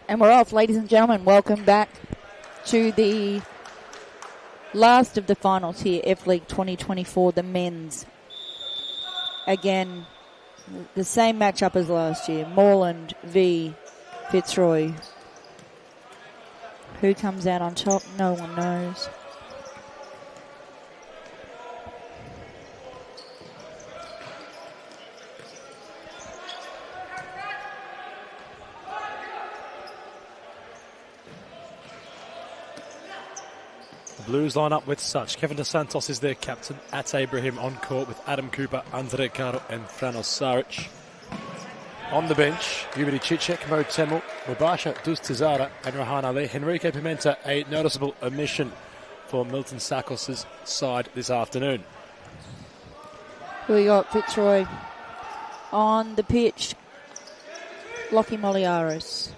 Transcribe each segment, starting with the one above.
And we're off, ladies and gentlemen. Welcome back to the last of the finals here, F-League 2024, the men's. Again, the same matchup as last year, Moreland v Fitzroy. Who comes out on top? No one knows. Blues line up with such. Kevin Dos Santos is their captain. At Abraham on court with Adam Cooper, Andre Caro and Franos Saric. On the bench, Yubiri Cicek, Mo Temel, Mubasha Dustizara and Rahan Ali. Henrique Pimenta, a noticeable omission for Milton Sakos' side this afternoon. Who we got? Fitzroy on the pitch. Lockie Moliaris.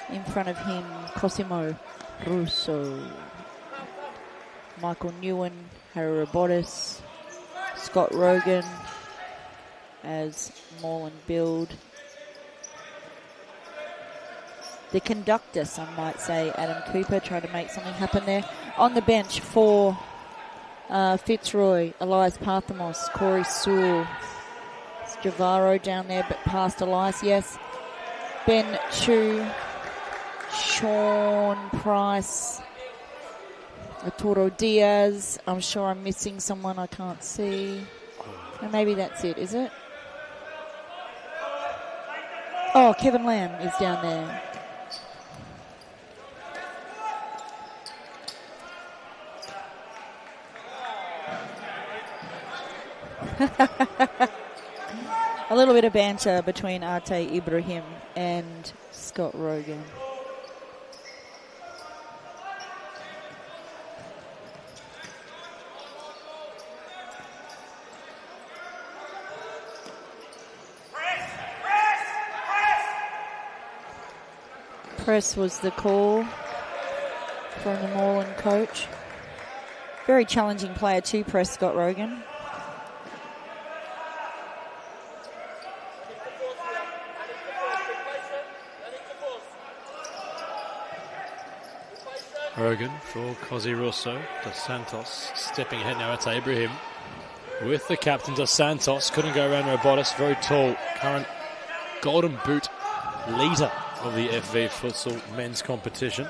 In front of him, Cosimo Russo. Michael Newen, Harry Robotis, Scott Rogan as Moreland build. The conductor, some might say, Adam Cooper, trying to make something happen there. On the bench for Fitzroy, Elias Parthamos, Corey Sewell. It's Javaro down there, but past Elias, yes. Ben Chu, Sean Price, Arturo Diaz. I'm sure I'm missing someone I can't see. And maybe that's it, is it? Oh, Kevin Lamb is down there. A little bit of banter between Ate Ibrahim and Scott Rogan. Press was the call from the Moreland coach. Very challenging player to press, Scott Rogan. Rogan for Cosi Russo. Dos Santos stepping ahead now at Abraham with the captain. Dos Santos couldn't go around Robotis. Very tall, current Golden Boot leader of the FV futsal men's competition.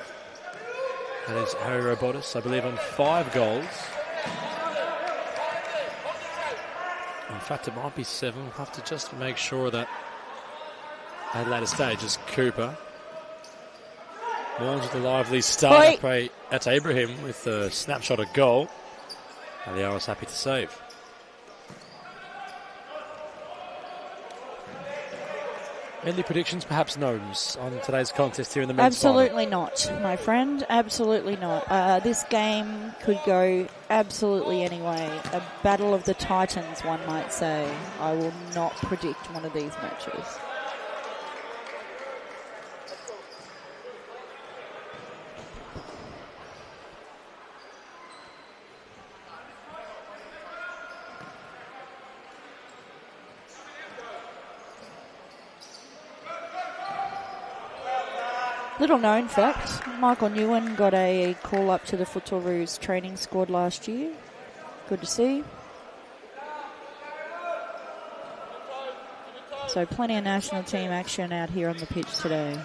That is Harry Robotis, I believe, on 5 goals. In fact, it might be 7. We'll have to just make sure that at later stages, Cooper. Moreland with a lively start at Abraham with a snapshot of goal. And the was happy to save. Any predictions, perhaps gnomes, on today's contest here in the men's Absolutely final? not, my friend. Absolutely not. This game could go absolutely anyway. A battle of the titans, one might say. I will not predict one of these matches. Little known fact, Michael Newen got a call up to the Futsalroos training squad last year. Good to see. So plenty of national team action out here on the pitch today.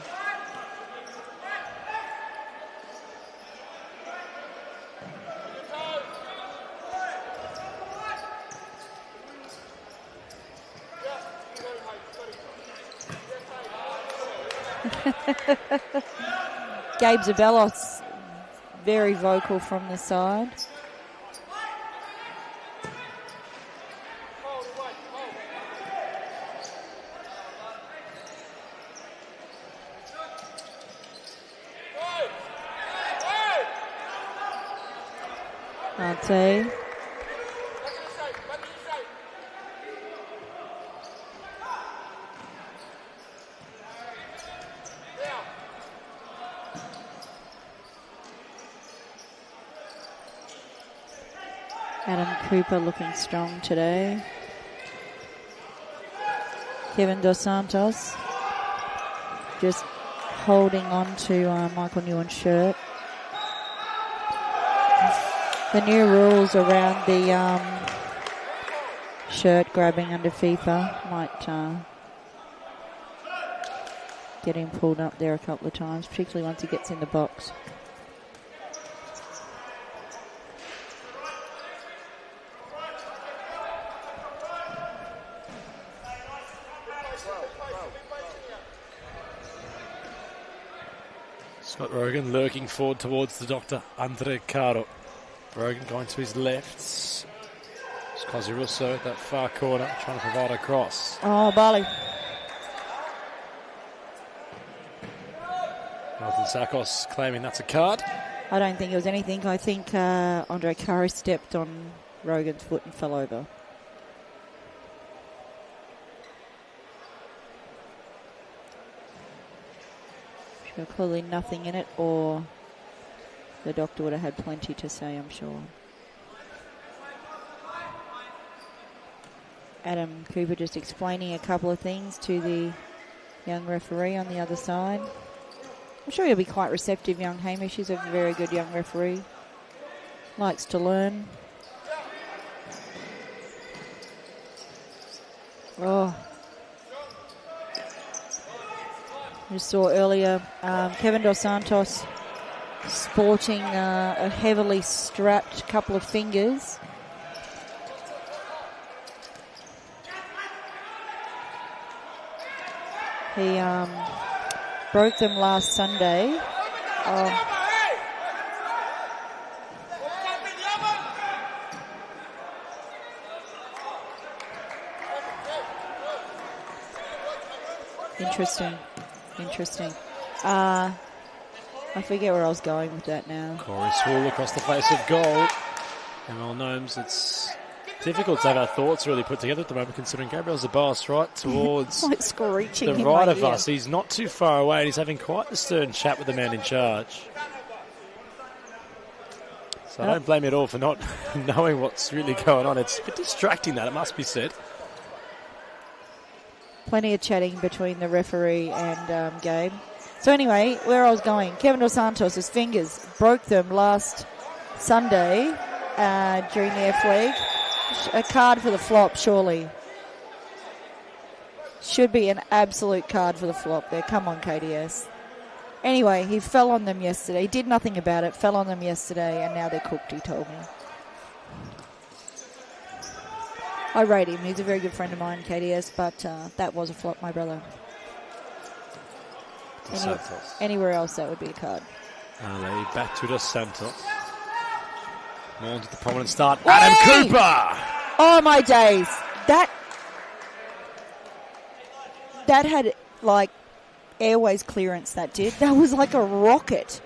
Gabe Zabelos, very vocal from the side. Ante. Adam Cooper looking strong today. Kevin Dos Santos just holding on to Michael Newen's shirt. The new rules around the shirt grabbing under FIFA might get him pulled up there a couple of times, particularly once he gets in the box. Scott Rogan lurking forward towards the doctor, Andre Caro. Rogan going to his left. It's Cosy Russo at that far corner, trying to provide a cross. Oh, Bali. Nathan Sakos claiming that's a card. I don't think it was anything. I think Andre Caro stepped on Rogan's foot and fell over. Clearly nothing in it, or the doctor would have had plenty to say, I'm sure. Adam Cooper just explaining a couple of things to the young referee on the other side. I'm sure he'll be quite receptive, young Hamish. He's a very good young referee. Likes to learn. Oh. You saw earlier Kevin Dos Santos sporting a heavily strapped couple of fingers. He broke them last Sunday. Interesting. I forget where I was going with that now. Corey Swool across the face of goal. Emil Gnomes, it's difficult to have our thoughts really put together at the moment, considering Gabriel Zabas right towards like screeching the right of us. He's not too far away, and he's having quite the stern chat with the man in charge. So I don't blame you at all for not knowing what's really going on. It's a bit distracting, that, it must be said. Plenty of chatting between the referee and Gabe. So anyway, where I was going, Kevin Dos Santos' fingers broke them last Sunday during the F League. A card for the flop, surely. Should be an absolute card for the flop there. Come on, KDS. Anyway, he fell on them yesterday. He did nothing about it, fell on them yesterday, and now they're cooked, he told me. I rate him. He's a very good friend of mine, KDS, but that was a flop, my brother. Anywhere else, that would be a card. Ali back to Dos Santos. More to the prominent start. Adam Cooper! Oh, my days. That had, like, airways clearance, that did. That was like a rocket.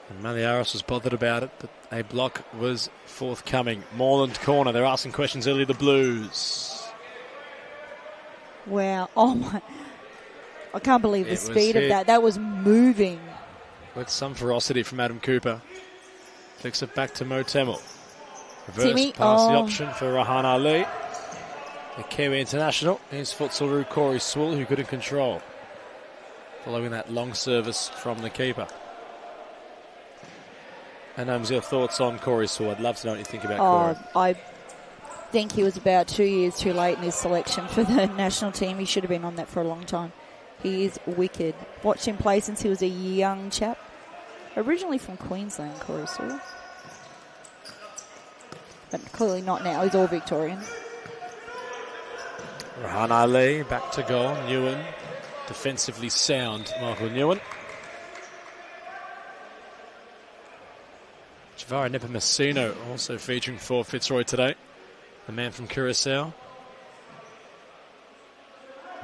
And Maliaros was bothered about it, but a block was forthcoming. Moreland corner. They're asking questions early, the Blues. Wow. Oh, my. I can't believe the speed of that. That was moving. With some ferocity from Adam Cooper. Flicks it back to Mo Temel. Reverse Timmy, pass the option for Rahan Ali. The Kiwi international. Here's Fitzroy, Corey Swool, who couldn't control. Following that long service from the keeper. And your thoughts on Corey Swool? I'd love to know what you think about Corey. I think he was about 2 years too late in his selection for the national team. He should have been on that for a long time. He is wicked. Watched him play since he was a young chap. Originally from Queensland, Corey Swool. But clearly not now. He's all Victorian. Rahan Ali back to goal. Newen, defensively sound Michael Newen. Javara Nepomuceno also featuring for Fitzroy today. The man from Curaçao.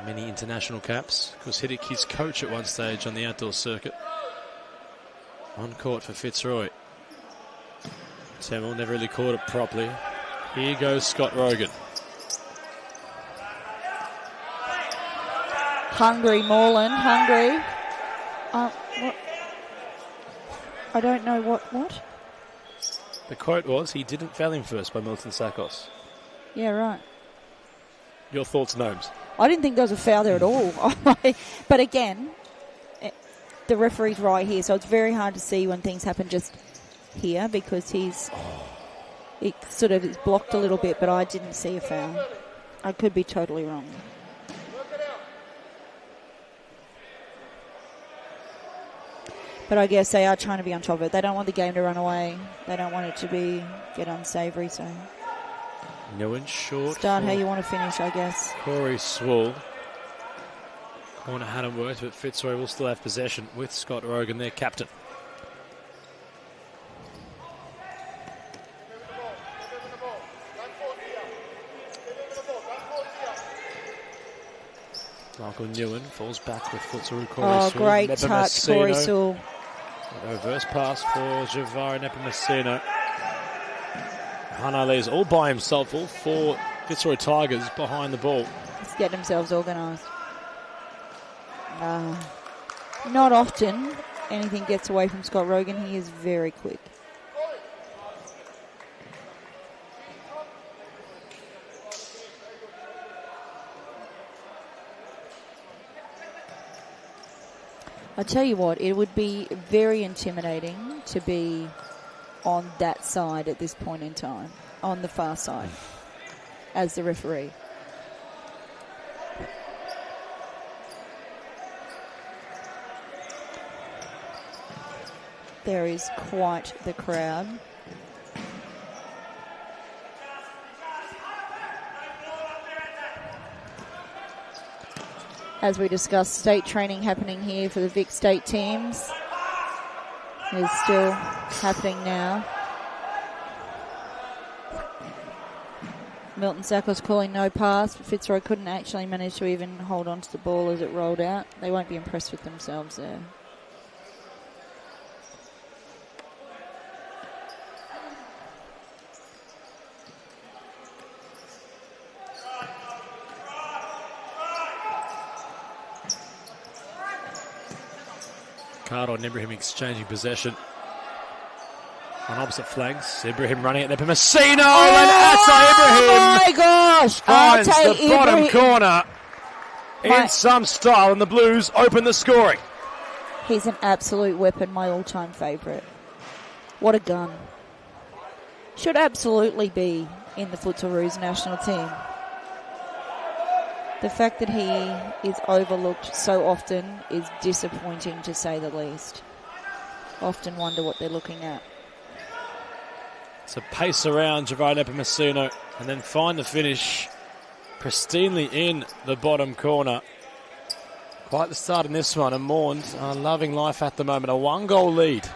Many international caps. Of course, Hiddick, his coach at one stage on the outdoor circuit. On court for Fitzroy. Temel never really caught it properly. Here goes Scott Rogan. Hungry Moreland, hungry. What? I don't know what? The quote was, he didn't foul him first by Milton Sakos. Yeah, right. Your thoughts, Gnomes? I didn't think there was a foul there at all. But again, the referee's right here, so it's very hard to see when things happen just here because it sort of is blocked a little bit, but I didn't see a foul. I could be totally wrong. But I guess they are trying to be on top of it. They don't want the game to run away. They don't want it to get unsavoury. So Newen short. Start how you want to finish, I guess. Corey Swall. Corner hadn't worked, but Fitzroy will still have possession with Scott Rogan, their captain. Michael Newen falls back with Fitzroy. Corey Swall. Great touch, Corey Swall. Reverse pass for Javari Nepomuceno. Hanale's all by himself, all four Fitzroy Tigers behind the ball. Let's get themselves organised. Not often anything gets away from Scott Rogan. He is very quick. I tell you what, it would be very intimidating to be on that side at this point in time, on the far side, as the referee. There is quite the crowd. As we discussed, state training happening here for the Vic State teams. It is still happening now. Milton Sackles calling no pass, but Fitzroy couldn't actually manage to even hold on to the ball as it rolled out. They won't be impressed with themselves there. Carter and Ibrahim exchanging possession on opposite flanks. Ibrahim running at Nepomuceno and Ata Ibrahim. Oh my gosh! Finds Ata the bottom Ibrahim. corner in some style, and the Blues open the scoring. He's an absolute weapon, my all-time favourite. What a gun. Should absolutely be in the Footsoroos national team. The fact that he is overlooked so often is disappointing, to say the least. Often wonder what they're looking at. So pace around Javari Nepomuceno and then find the finish pristinely in the bottom corner. Quite the start in this one, and Moreland are loving life at the moment. A 1-goal lead.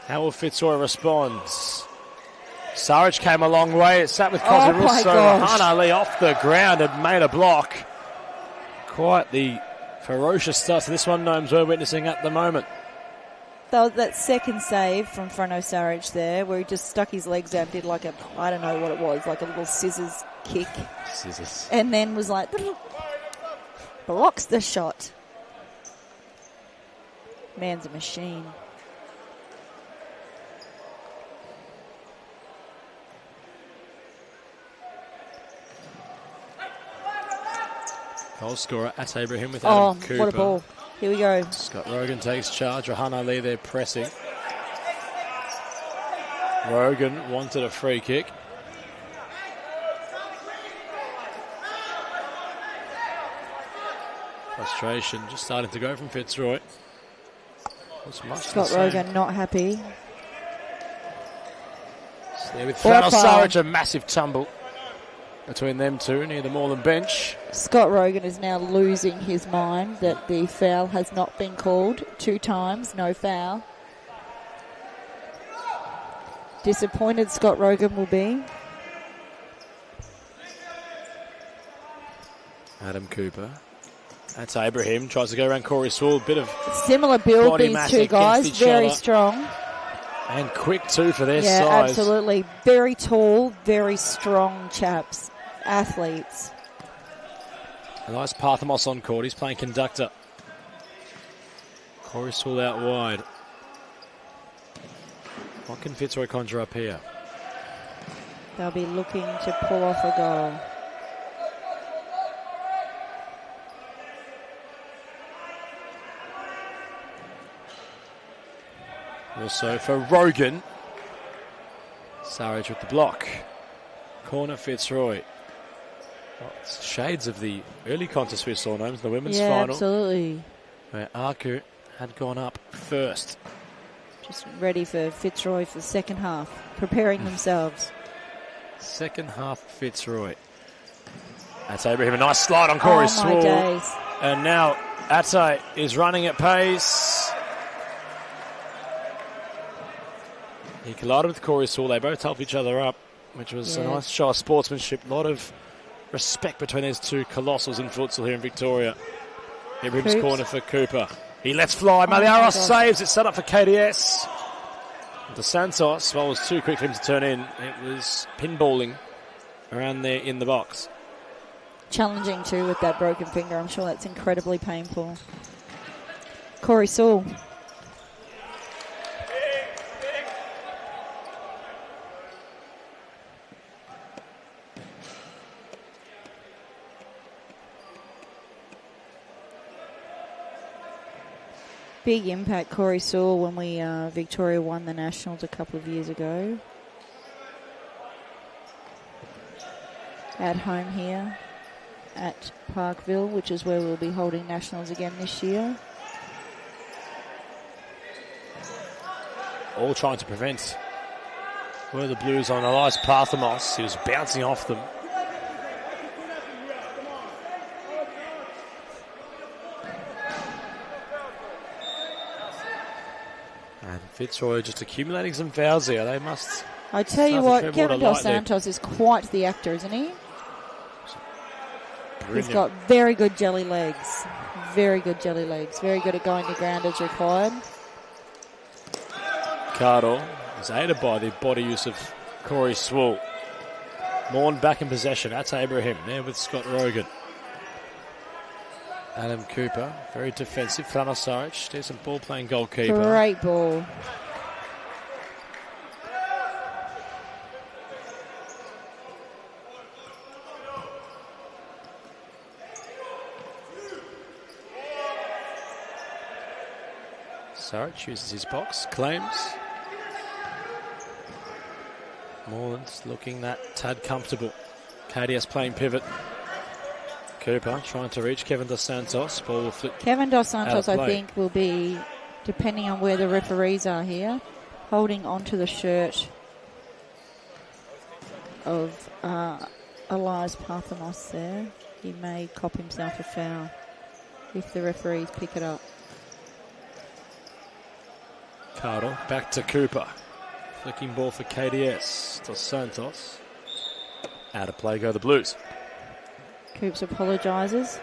How will Fitzroy respond? Sarich came a long way. It sat with Kozarusso. Hana Lee off the ground and made a block. Quite the ferocious start to this one, Gnomes, we're witnessing at the moment. That second save from Frano Sarich there, where he just stuck his legs out, did like I don't know what it was, like a little scissors kick. Scissors. And then was like, blocks the shot. Man's a machine. Goal scorer at Abraham with Adam Cooper. What a ball. Here we go. Scott Rogan takes charge. Rahana Lee there pressing. Rogan wanted a free kick. Frustration just starting to go from Fitzroy. Scott Rogan not happy. So there with Frano Sarich, a massive tumble between them two near the Moreland bench. Scott Rogan is now losing his mind that the foul has not been called 2 times, no foul. Disappointed Scott Rogan will be. Adam Cooper. That's Abraham. Tries to go around Corey Swall. Bit of similar build, these two guys. Very strong. And quick too for their size. Yeah, absolutely. Very tall, very strong chaps. Athletes. Elias Parthamos on court. He's playing conductor. Corey Swall out wide. What can Fitzroy conjure up here? They'll be looking to pull off a goal. Also for Rogan. Sarge with the block. Corner Fitzroy. Well, it's shades of the early contest we saw, Gnomes, the women's final. Absolutely. Where Aku had gone up first. Just ready for Fitzroy for the second half. Preparing themselves. Second half Fitzroy. That's Abraham. A nice slide on Corey Oh, my days. And now Ate is running at pace. He collided with Corey Sewell. They both helped each other up, which was a nice show of sportsmanship. A lot of respect between these two colossals in futsal here in Victoria. Ibrahim's corner for Cooper. He lets fly. Maliaros saves. It's set up for KDS. Dos Santos, well, it was too quick for him to turn in. It was pinballing around there in the box. Challenging too with that broken finger. I'm sure that's incredibly painful. Corey Sewell. Big impact, Corey Sewell, when we Victoria won the Nationals a couple of years ago. At home here at Parkville, which is where we'll be holding Nationals again this year. All trying to prevent were the Blues on Elias Parthamos. He was bouncing off them. And Fitzroy just accumulating some fouls here. They must... I tell you what, Kevin Dos Santos is quite the actor, isn't he? Brilliant. He's got very good jelly legs. Very good jelly legs. Very good at going to ground as required. Cardo is aided by the body use of Corey Sewell. Moreland back in possession. That's Abraham there with Scott Rogan. Adam Cooper, very defensive. Frano Saric, decent ball playing goalkeeper. Great ball. Saric uses his box, claims. Moreland's looking that tad comfortable. KDS playing pivot. Cooper trying to reach Kevin Dos Santos. Ball will flip. Kevin Dos Santos, I think, will be, depending on where the referees are here, holding onto the shirt of Elias Parthamos there. He may cop himself a foul if the referees pick it up. Carter back to Cooper. Flicking ball for KDS. Dos Santos. Out of play go the Blues. Coops apologises.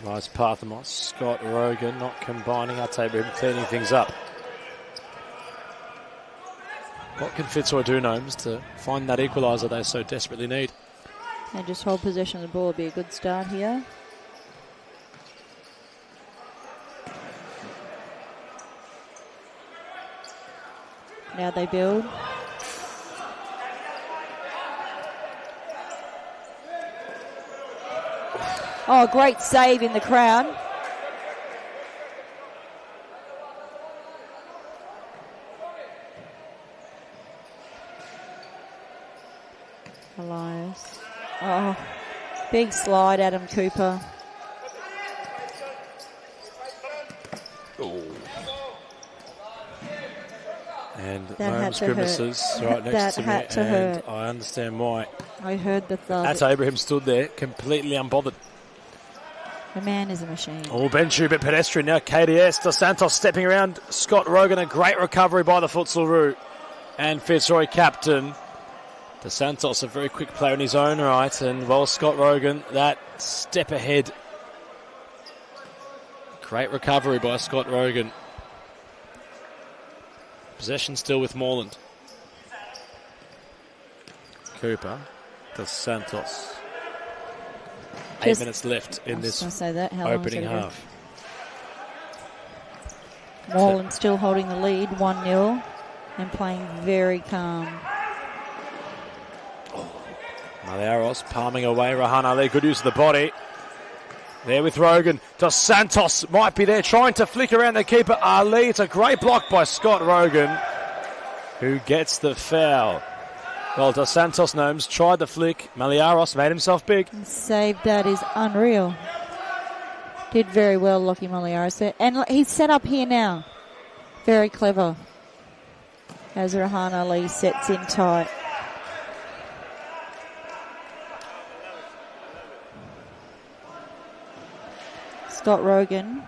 Nice Parthamos. Scott Rogan not combining. I'll take him cleaning things up. What can Fitzroy do, Gnomes, to find that equaliser they so desperately need? And just hold possession of the ball would be a good start here. Now they build. Oh, great save in the crowd. Elias. Oh, big slide, Adam Cooper. Ooh. And That Gnomes grimaces right next to me, and I understand why. I heard the thud. That's Abraham stood there, completely unbothered. The man is a machine. Oh, Ben Schubert pedestrian now. KDS. Dos Santos stepping around. Scott Rogan, a great recovery by the Futsalroo. And Fitzroy captain. Dos Santos, a very quick player in his own right. And, well, Scott Rogan, that step ahead. Great recovery by Scott Rogan. Possession still with Moreland. Cooper. Dos Santos. 8 minutes left in this opening half. Moreland still holding the lead, 1-0. and playing very calm. Malheiros palming away. Rahan Ali, good use of the body. There with Rogan. Dos Santos might be there trying to flick around the keeper. Ali, it's a great block by Scott Rogan, who gets the foul. Well, Dos Santos Gnomes tried the flick. Malheiros made himself big. And saved that is unreal. Did very well, Lockie Malheiros there. And he's set up here now. Very clever. As Rahan Ali sets in tight. Scott Rogan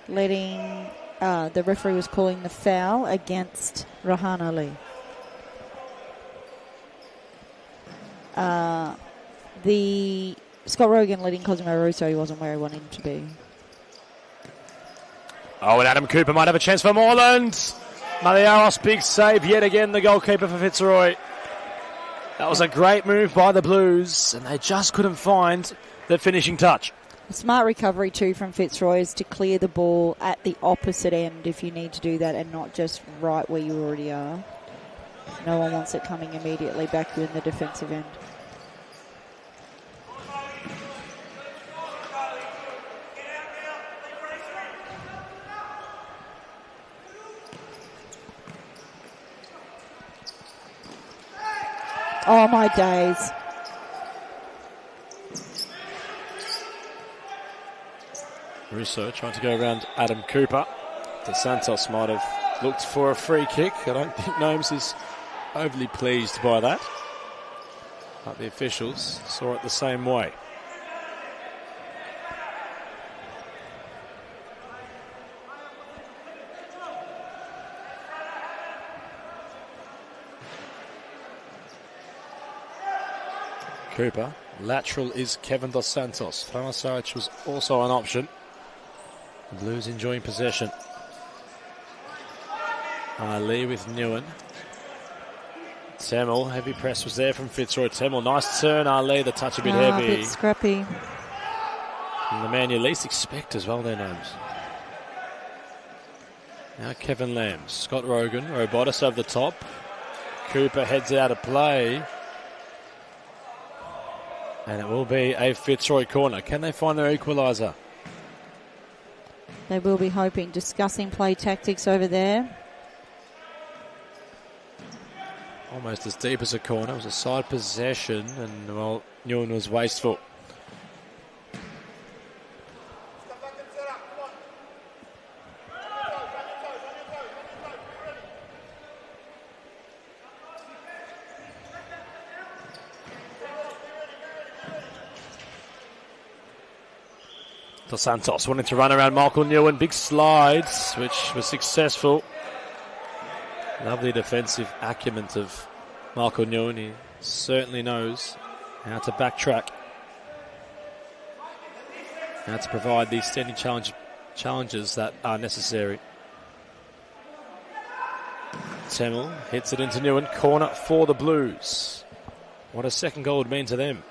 letting the referee was calling the foul against Rahan Ali. The Scott Rogan letting Cosimo Russo, he wasn't where he wanted him to be. Oh, and Adam Cooper might have a chance for Moreland. Malheiros, big save yet again, the goalkeeper for Fitzroy. That was a great move by the Blues, and they just couldn't find the finishing touch. A smart recovery too from Fitzroy is to clear the ball at the opposite end if you need to do that and not just right where you already are. No one wants it coming immediately back in the defensive end. Oh, my days. Russo trying to go around Adam Cooper. Dos Santos might have looked for a free kick. I don't think Gnomes is overly pleased by that. But the officials saw it the same way. Cooper. Lateral is Kevin Dos Santos. Frano Saric was also an option. The Blues enjoying possession. Ali with Newen. Temmel, heavy press was there from Fitzroy. Temmel, nice turn. Ali, the touch a bit heavy. A bit scrappy. And the man you least expect as well, their names. Now Kevin Lambs. Scott Rogan, Robotis over the top. Cooper heads out of play. And it will be a Fitzroy corner. Can they find their equaliser? They will be hoping. Discussing play tactics over there. Almost as deep as a corner. It was a side possession, and, well, Newen was wasteful. Dos Santos wanting to run around Michael Newen. Big slides, which was successful. Lovely defensive acumen of Michael Newen. He certainly knows how to backtrack, how to provide these standing challenges that are necessary. Temmel hits it into Newen. Corner for the Blues. What a second goal would mean to them.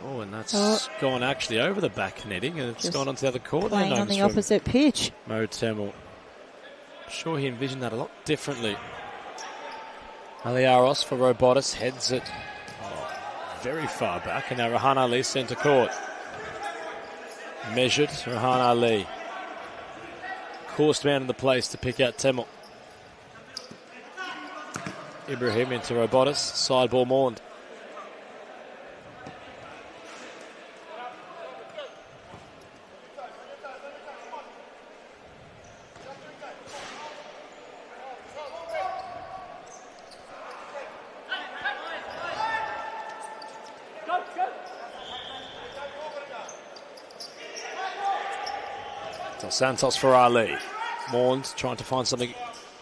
Oh, and that's gone actually over the back netting, and it's gone onto the other court. Playing on the opposite pitch. Mo Temmel. I'm sure he envisioned that a lot differently. Malheiros for Robotis heads it very far back, and now Rahan Ali centre court. Measured, Rahan Ali. Course man in the place to pick out Temmel. Ibrahim into Robotis, side ball Moreland. Dos Santos for Ali. Moreland trying to find something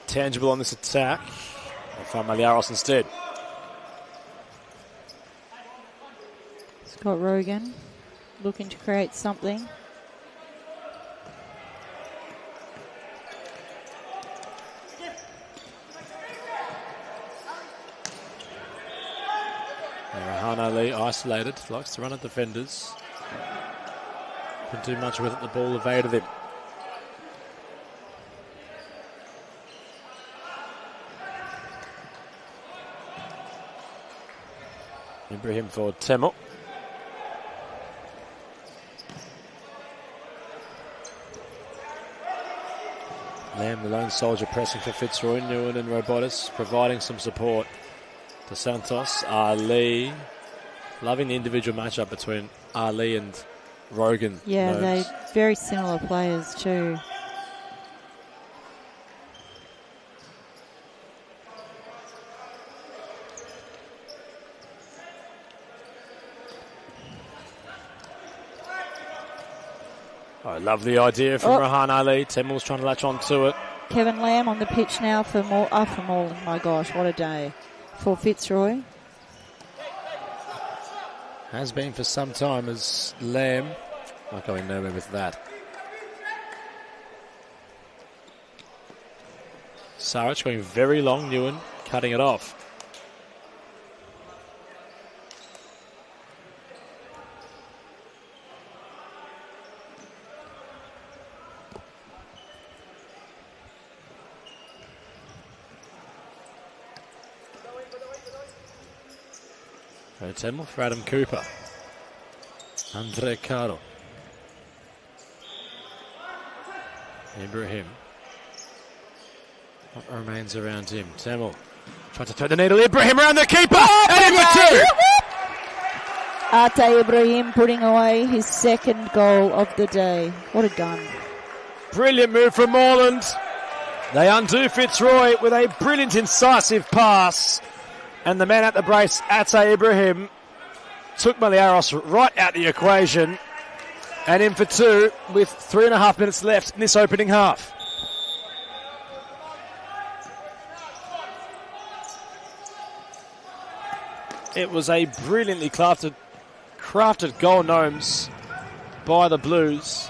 tangible on this attack. They find Malheiros instead. Scott Rogan looking to create something. Rahan Ali isolated, likes to run at defenders. Couldn't do much with it. The ball evaded him. Ibrahim for Temo. Lamb, the lone soldier, pressing for Fitzroy. Nguyen and Robotis providing some support to Santos. Ali, loving the individual matchup between Ali and Rogan. Yeah, they're very similar players too. Oh, lovely idea from Rahan Ali. Temel's trying to latch on to it. Kevin Lamb on the pitch now for Moreland. My gosh, what a day for Fitzroy. Has been for some time as Lamb. Not going nowhere with that. Saric going very long. Nguyen cutting it off. Temel for Adam Cooper. Andre Caro. Ibrahim. What remains around him? Temel trying to thread the needle. Ibrahim around the keeper. And in for 2. Ate Ibrahim putting away his second goal of the day. What a gun. Brilliant move from Moreland. They undo Fitzroy with a brilliant incisive pass. And the man at the brace, Ate Ibrahim, took Maliaros right out the equation. And in for 2 with 3.5 minutes left in this opening half. It was a brilliantly crafted goal, Gnomes, by the Blues.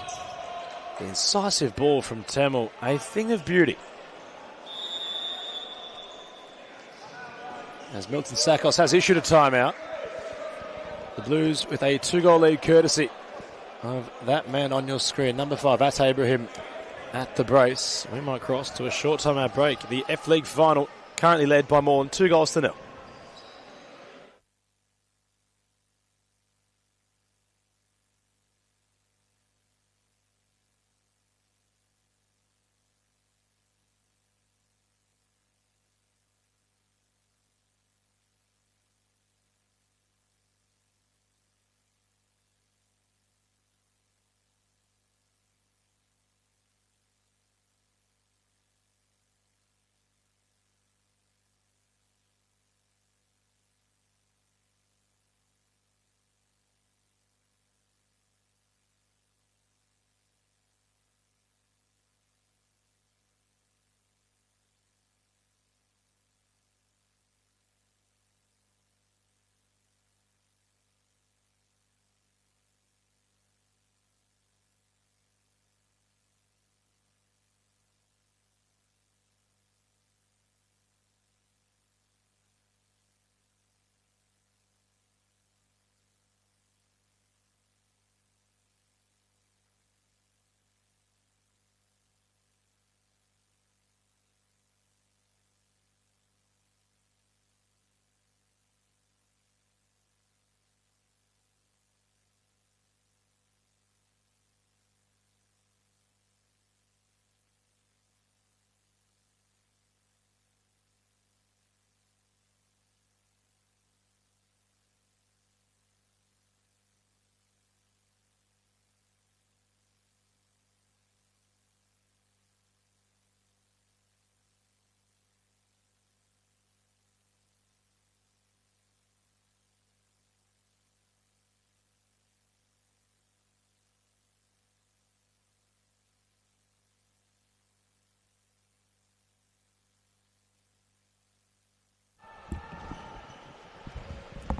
The incisive ball from Temel, a thing of beauty. As Milton Sakos has issued a timeout. The Blues with a 2-goal lead courtesy of that man on your screen. Number 5, Ate Ibrahim at the brace. We might cross to a short timeout break. The F-League final currently led by Moreland 2-0.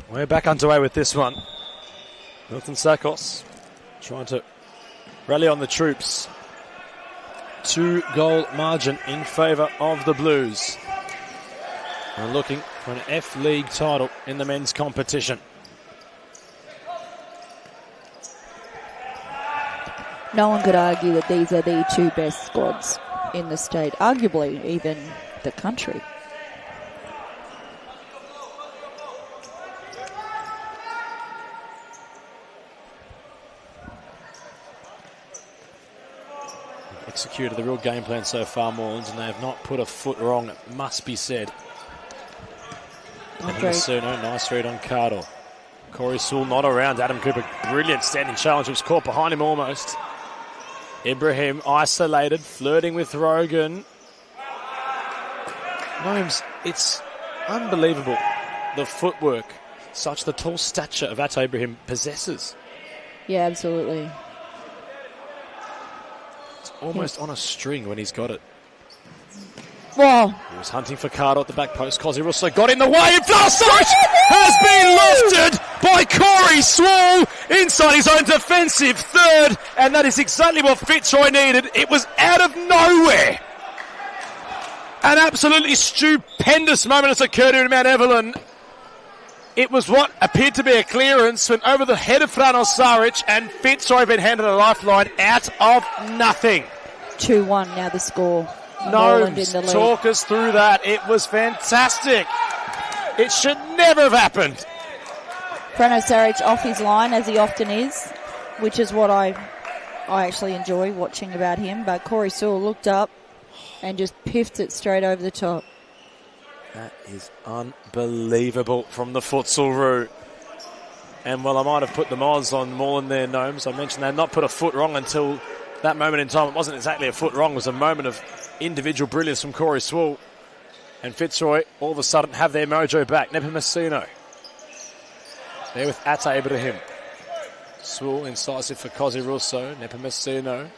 We're back underway with this one. Milton Sakos trying to rally on the troops. 2-goal margin in favour of the Blues. We're looking for an F-League title in the men's competition. No one could argue that these are the two best squads in the state, arguably even the country. Executed the real game plan so far, Moreland, and they have not put a foot wrong, it must be said. Masuno, nice read on Cardle. Corey Sewell not around. Adam Cooper, brilliant standing challenge, was caught behind him almost. Ibrahim isolated, flirting with Rogan. Gnomes, it's unbelievable the footwork, such the tall stature of Ate Ibrahim possesses. Yeah, absolutely. It's almost on a string when he's got it. Whoa. He was hunting for Carter at the back post. Cozzy Russo got in the way. Fitzroy has been lofted by Corey Sewell inside his own defensive third, and that is exactly what Fitzroy needed. It was out of nowhere. An absolutely stupendous moment has occurred here in Mount Evelyn. It was what appeared to be a clearance, went over the head of Frano Saric, and Fitzroy been handed a lifeline out of nothing. 2-1 now the score. Gnomes, talk us through that. It was fantastic. It should never have happened. Frano Saric off his line, as he often is, which is what I actually enjoy watching about him. But Corey Sewell looked up and just piffed it straight over the top. That is unbelievable from the futsal route. And well, I might have put the mods on Moreland there, Gnomes. I mentioned they had not put a foot wrong until that moment in time. It wasn't exactly a foot wrong. It was a moment of individual brilliance from Corey Sewell. And Fitzroy all of a sudden have their mojo back. Nepomuceno there with Ate Ibrahim. Sewell incisive for Cozzy Russo. Nepomuceno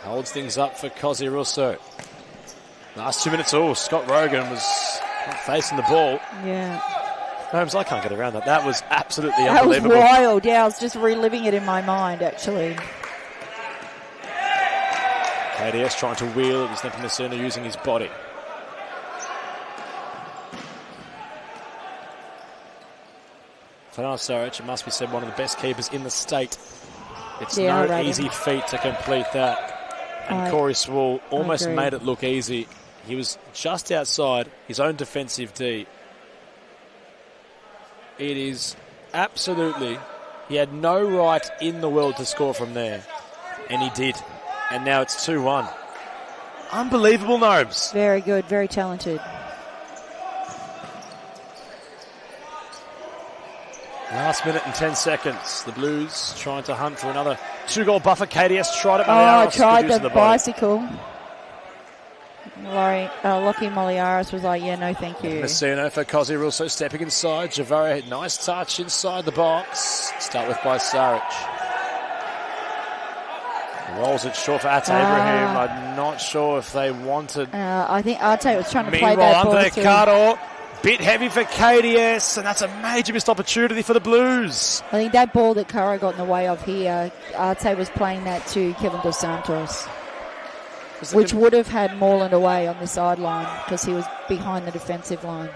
holds things up for Cozzy Russo. Last 2 minutes, Scott Rogan was not facing the ball. Yeah. Holmes, I can't get around that. That was absolutely unbelievable. That was wild. Yeah, I was just reliving it in my mind, actually. KDS trying to wheel. It was Nepomuceno using his body. Frano Saric, it must be said, one of the best keepers in the state. It's no easy feat to complete that. And Corey Sewell almost made it look easy. He was just outside his own defensive D. It is absolutely, he had no right in the world to score from there. And he did. And now it's 2-1. Unbelievable, Gnomes. Very good, very talented. Last minute and 10 seconds. The Blues trying to hunt for another 2-goal buffer. KDS tried it. Maliaris tried the bicycle. Lockie Maliaris was like, yeah, no thank you. Messina for Cozzy Russo stepping inside. Javare, nice touch inside the box. Start with by Saric. Rolls it short for Ate Ibrahim. I'm not sure if they wanted. I think Ate was trying to play that ball through. Caro, bit heavy for KDS, and that's a major missed opportunity for the Blues. I think that ball that Caro got in the way of here, Ate was playing that to Kevin Dos Santos, which would have had Moreland away on the sideline because he was behind the defensive line.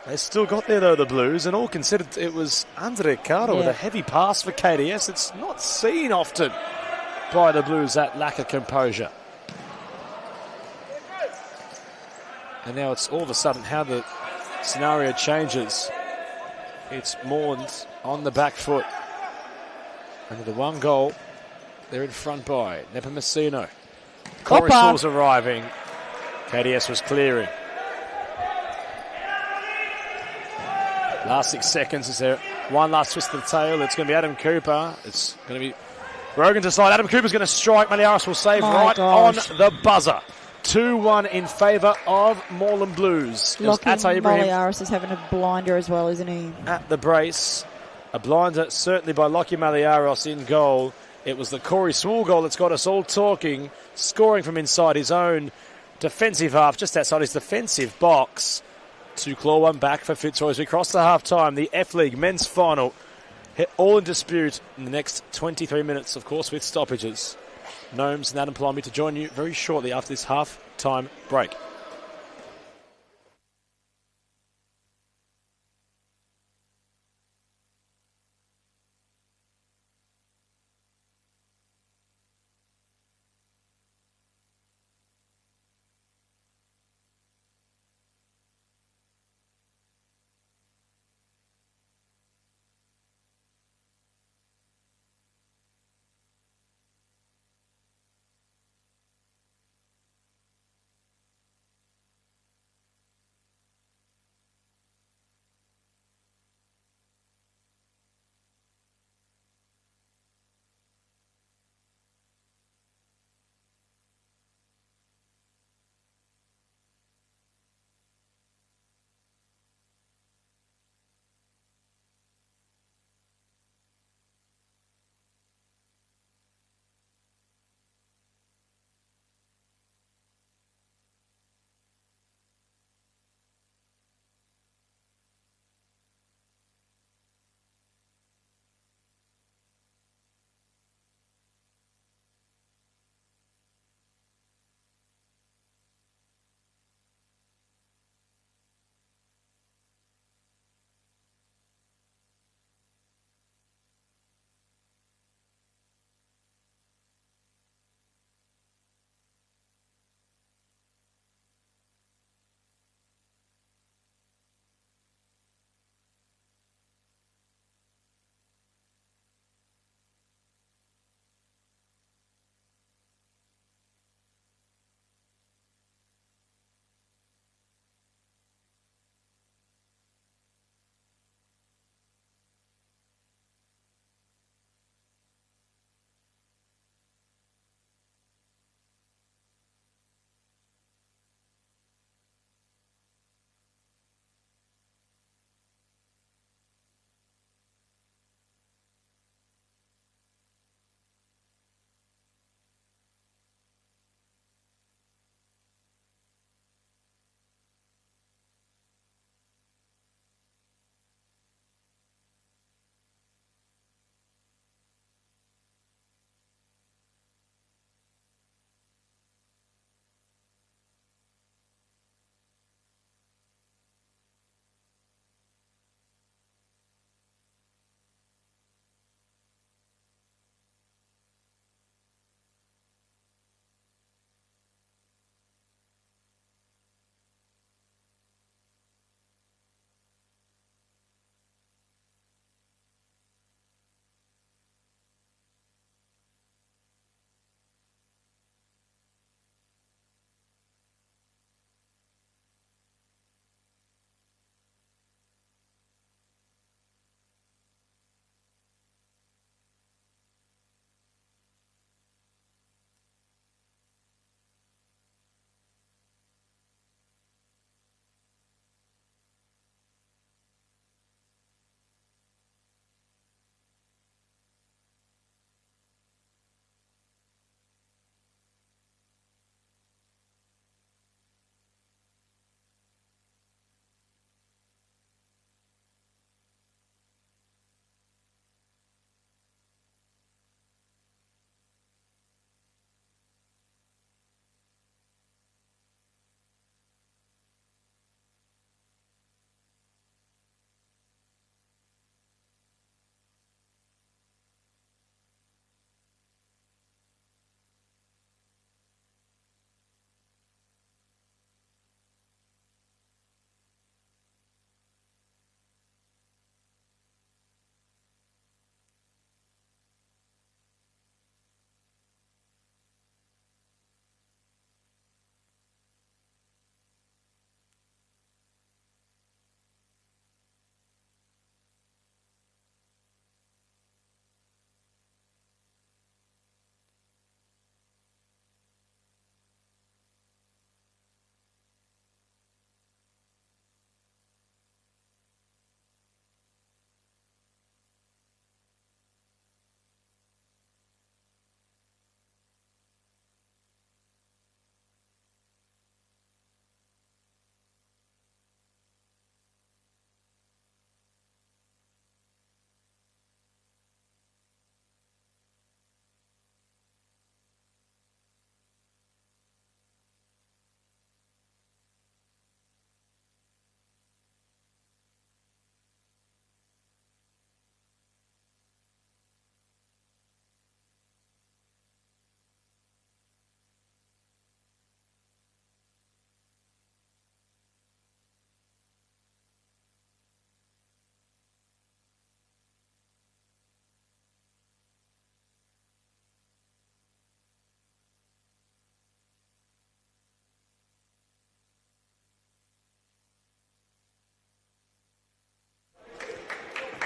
They still got there, though, the Blues, and all considered it was Andre Caro with a heavy pass for KDS. It's not seen often by the Blues, that lack of composure. And now it's all of a sudden how the scenario changes. It's Moreland on the back foot. And with the 1 goal, they're in front by Nepomuceno. Corey Sewell's arriving. KDS was clearing. Last 6 seconds. Is there one last twist of the tail? It's going to be Adam Cooper. It's going to be Rogan to slide. Adam Cooper's going to strike. Maliaris will save on the buzzer. 2-1 in favour of Moreland Blues. Maliaris is having a blinder as well, isn't he? At the brace. A blinder certainly by Lockie Maliaris in goal. It was the Corey Sewell goal that's got us all talking. Scoring from inside his own defensive half, just outside his defensive box. To claw one back for Fitzroy as we cross the half-time. The F-League men's final. All in dispute in the next 23 minutes, of course, with stoppages. Gnomes and Adam Palombi to join you very shortly after this half-time break.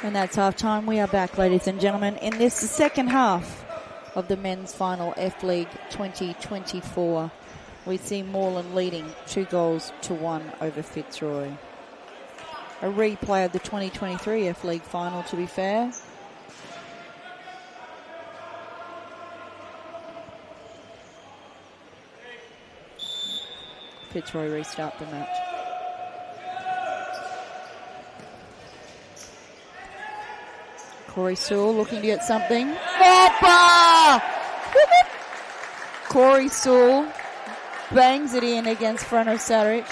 And that's half time. We are back, ladies and gentlemen, in this second half of the men's final F League 2024. We see Moreland leading 2-1 over Fitzroy. A replay of the 2023 F League final, to be fair. Fitzroy restart the match. Corey Sewell looking to get something. Whopper! Corey Sewell bangs it in against Frano Saric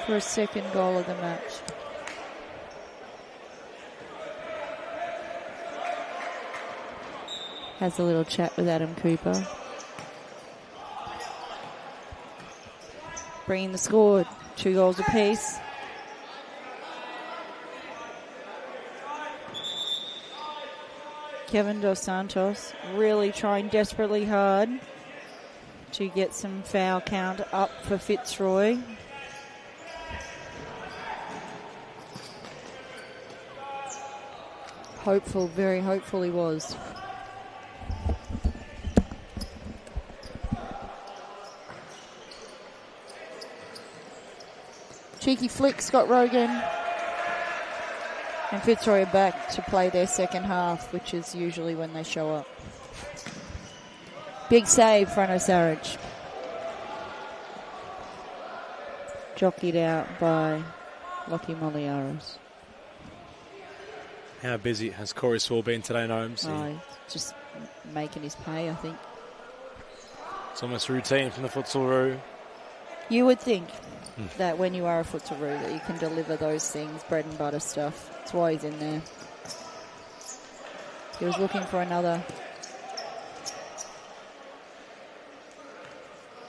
for a second goal of the match. Has a little chat with Adam Cooper. Bringing the score, 2 goals apiece. Kevin Dos Santos really trying desperately hard to get some foul count up for Fitzroy. Hopeful, very hopeful he was. Cheeky flick, Scott Rogan. And Fitzroy are back to play their second half, which is usually when they show up. Big save, Frano Saric. Jockeyed out by Lockie Moliaros. How busy has Corey Sewell been today, Gnomes? Just making his pay, I think. It's almost routine from the futsal. You would think that when you are a futsal that you can deliver those things, bread and butter stuff. That's why he's in there. He was looking for another.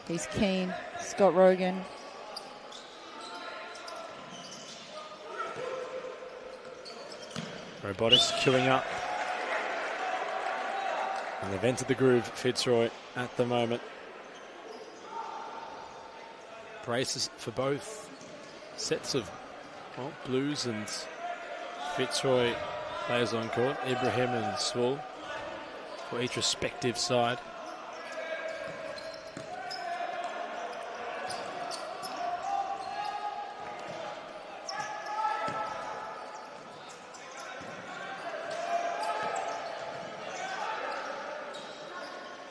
He's keen. Scott Rogan. Robotics queuing up. And they've entered the groove, Fitzroy, at the moment. Braces for both sets of Blues and Fitzroy players on court. Ibrahim and Sewell for each respective side.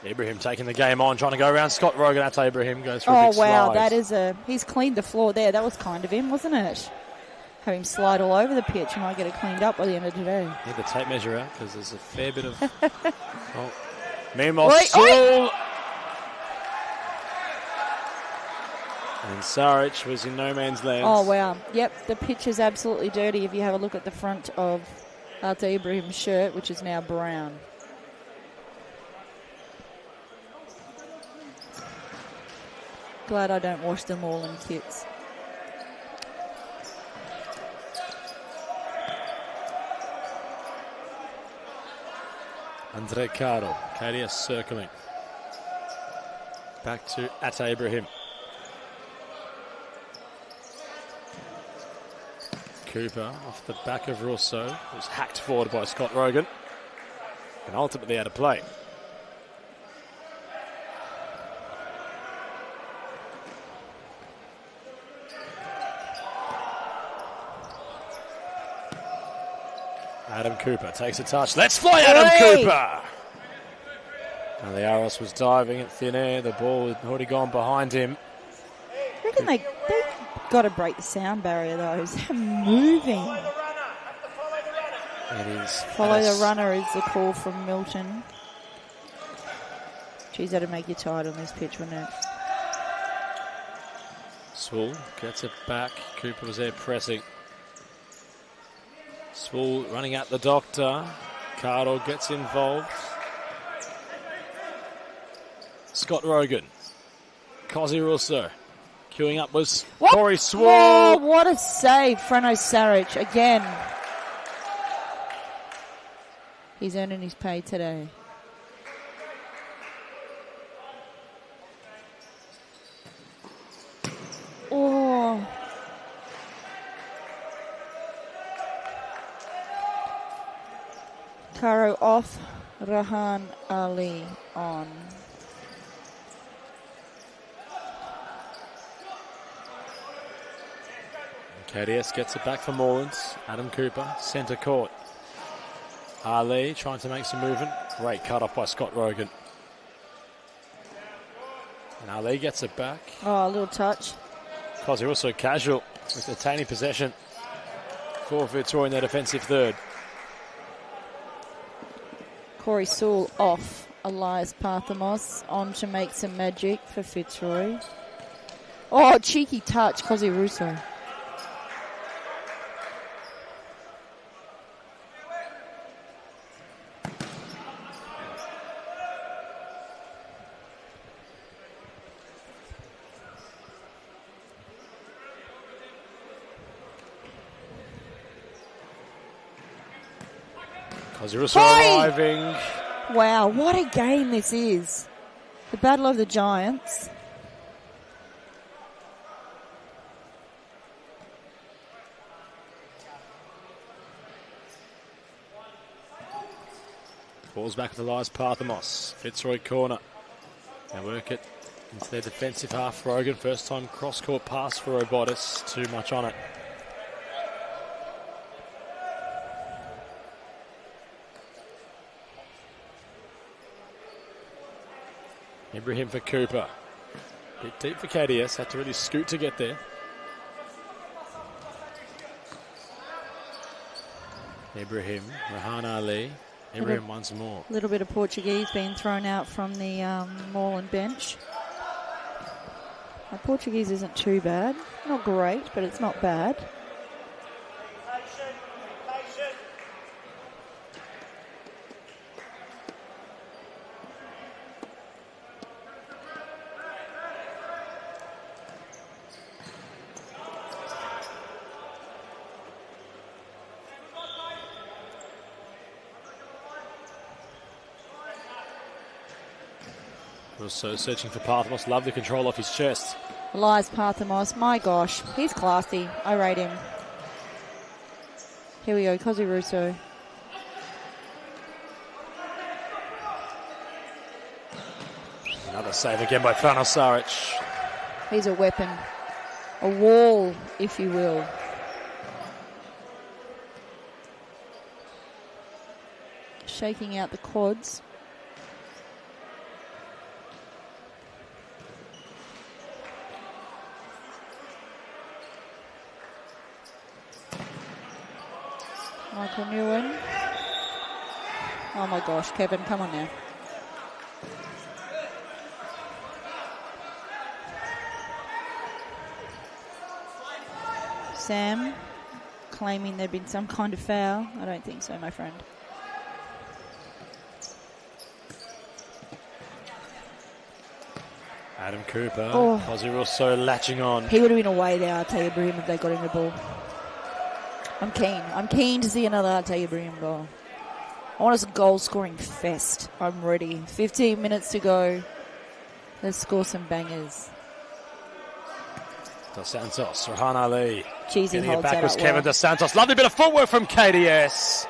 Ibrahim taking the game on, trying to go around Scott Rogan. That's Ibrahim goes for a big slide. Oh, wow, he's cleaned the floor there. That was kind of him, wasn't it? Have him slide all over the pitch. He might get it cleaned up by the end of today. Need the tape measure out because there's a fair bit of... Meanwhile, Sewell... And Saric was in no man's land. Oh, wow. Yep, the pitch is absolutely dirty if you have a look at the front of Arte Ibrahim's shirt, which is now brown. Glad I don't wash them all in kits. Andre Caro, Kadia circling. Back to Ate Ibrahim. Cooper off the back of Russo, was hacked forward by Scott Rogan, and ultimately out of play. Adam Cooper takes a touch. Let's fly, Adam Cooper! And the Aros was diving at thin air. The ball had already gone behind him. I reckon they got to break the sound barrier, though. They're moving. It is. Follow the runner is the call from Milton. Geez, that'd make you tired on this pitch, wouldn't it? Sewell gets it back. Cooper was there pressing. Sewell running at the doctor. Cardo gets involved. Scott Rogan. Cozzy Russo. Queuing up was Corey Sewell. Oh, what a save. Frano Saric again. He's earning his pay today. Oh. Caro off, Rahan Ali on. KDS gets it back for Moreland. Adam Cooper, centre court. Ali trying to make some movement. Great cut off by Scott Rogan. And Ali gets it back. Oh, a little touch. Cosy also casual with attaining possession for Fitzroy in their defensive third. Corey Sewell off. Elias Parthamos on to make some magic for Fitzroy. Oh, cheeky touch, Cosy Russo. Russo arriving. Wow, what a game this is. The Battle of the Giants. Falls back to Elias Parthamos. Fitzroy corner. They work it into their defensive half. Rogan, first time cross-court pass for Robotis. Too much on it. Ibrahim for Cooper. Bit deep for KDS. Had to really scoot to get there. Ibrahim, Rahan Ali. Ibrahim once more. A little bit of Portuguese being thrown out from the Moreland bench. My Portuguese isn't too bad. Not great, but it's not bad. Also searching for Parthamos. Lovely control off his chest. Elias Parthamos, my gosh, he's classy. I rate him. Here we go, Cosy Russo. Another save again by Franos Saric. He's a weapon. A wall, if you will. Shaking out the quads. Michael Newen. Oh my gosh, Kevin, come on now. Sam claiming there'd been some kind of foul. I don't think so, my friend. Adam Cooper. Cosy Russo latching on. He would have been away there, I'll tell you, Ibrahim, if they got him the ball. I'm keen. I'm keen to see another Arte Ibrahim goal. I want a goal-scoring fest. I'm ready. 15 minutes to go. Let's score some bangers. Dos Santos, Rahan Ali. Jeez, he holds back that was up Kevin well. Dos Santos. Lovely bit of footwork from KDS.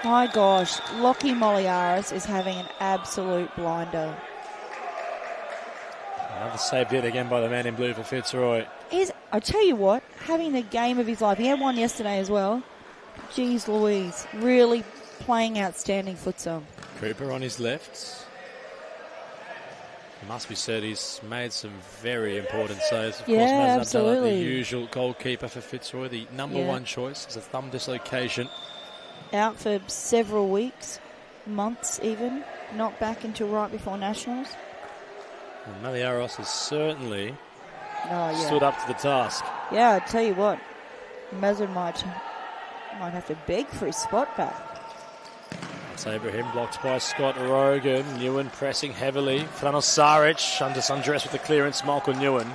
My gosh, Lockie Moliaris is having an absolute blinder. Another save yet again by the man in blue for Fitzroy. I tell you what, having the game of his life. He had one yesterday as well. Jeez Louise, really playing outstanding futsal. Cooper on his left. It must be said he's made some very important saves. Of course, Mazz absolutely. Abdallah, the usual goalkeeper for Fitzroy, the number one choice. Is a thumb dislocation. Out for several weeks, months even. Not back until right before Nationals. And Maliaros has certainly stood up to the task. Yeah, I tell you what, Mazza might have to beg for his spot back. That's Ibrahim blocked by Scott Rogan. Newen pressing heavily. Franos Saric under sundress with the clearance. Michael Newen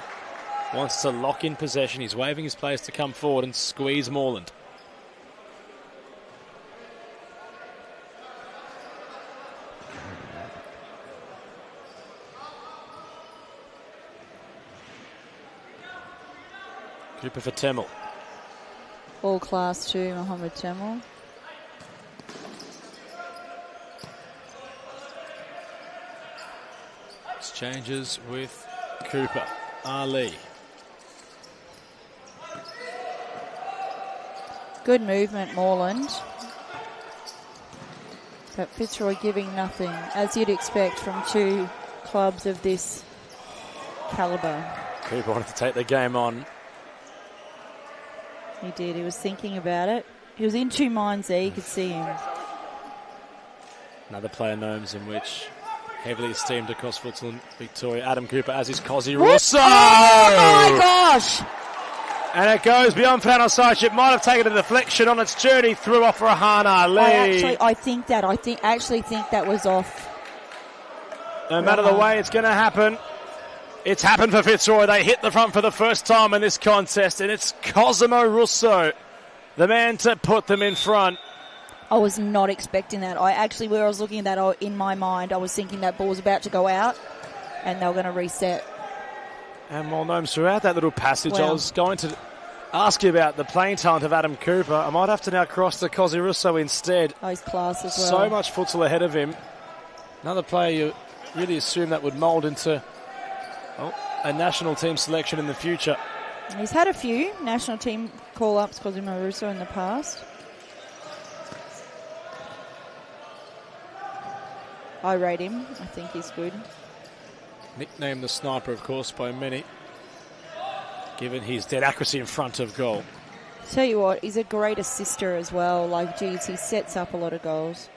wants to lock in possession. He's waving his players to come forward and squeeze Moreland. Cooper for Temel. All class 2, Mohammed Temel. Changes with Cooper. Ali. Good movement, Moreland. But Fitzroy giving nothing, as you'd expect from two clubs of this calibre. Cooper wanted to take the game on. He did. He was thinking about it. He was in two minds there. You could see him. Another player Gnomes in which heavily esteemed across Fitzroy Victoria. Adam Cooper, as is Cozzy Russo. Oh my gosh! And it goes beyond Frano Sarge. It might have taken a deflection on its journey through off Rahan Ali. I actually think that was off. No matter the way it's going to happen, it's happened for Fitzroy. They hit the front for the first time in this contest, and it's Cosimo Russo, the man to put them in front. I was not expecting that. Where I was looking at that, in my mind, I was thinking that ball was about to go out, and they were going to reset. And while Gnomes throughout that little passage, I was going to ask you about the playing talent of Adam Cooper. I might have to now cross to Cozzy Russo instead. Oh, he's class as well. So much futsal ahead of him. Another player you really assume that would mould into a national team selection in the future. He's had a few national team call-ups, Cosimo Russo, in the past. I rate him. I think he's good. Nicknamed the sniper, of course, by many, given his dead accuracy in front of goal. Tell you what, he's a great assister as well. Like, geez, he sets up a lot of goals.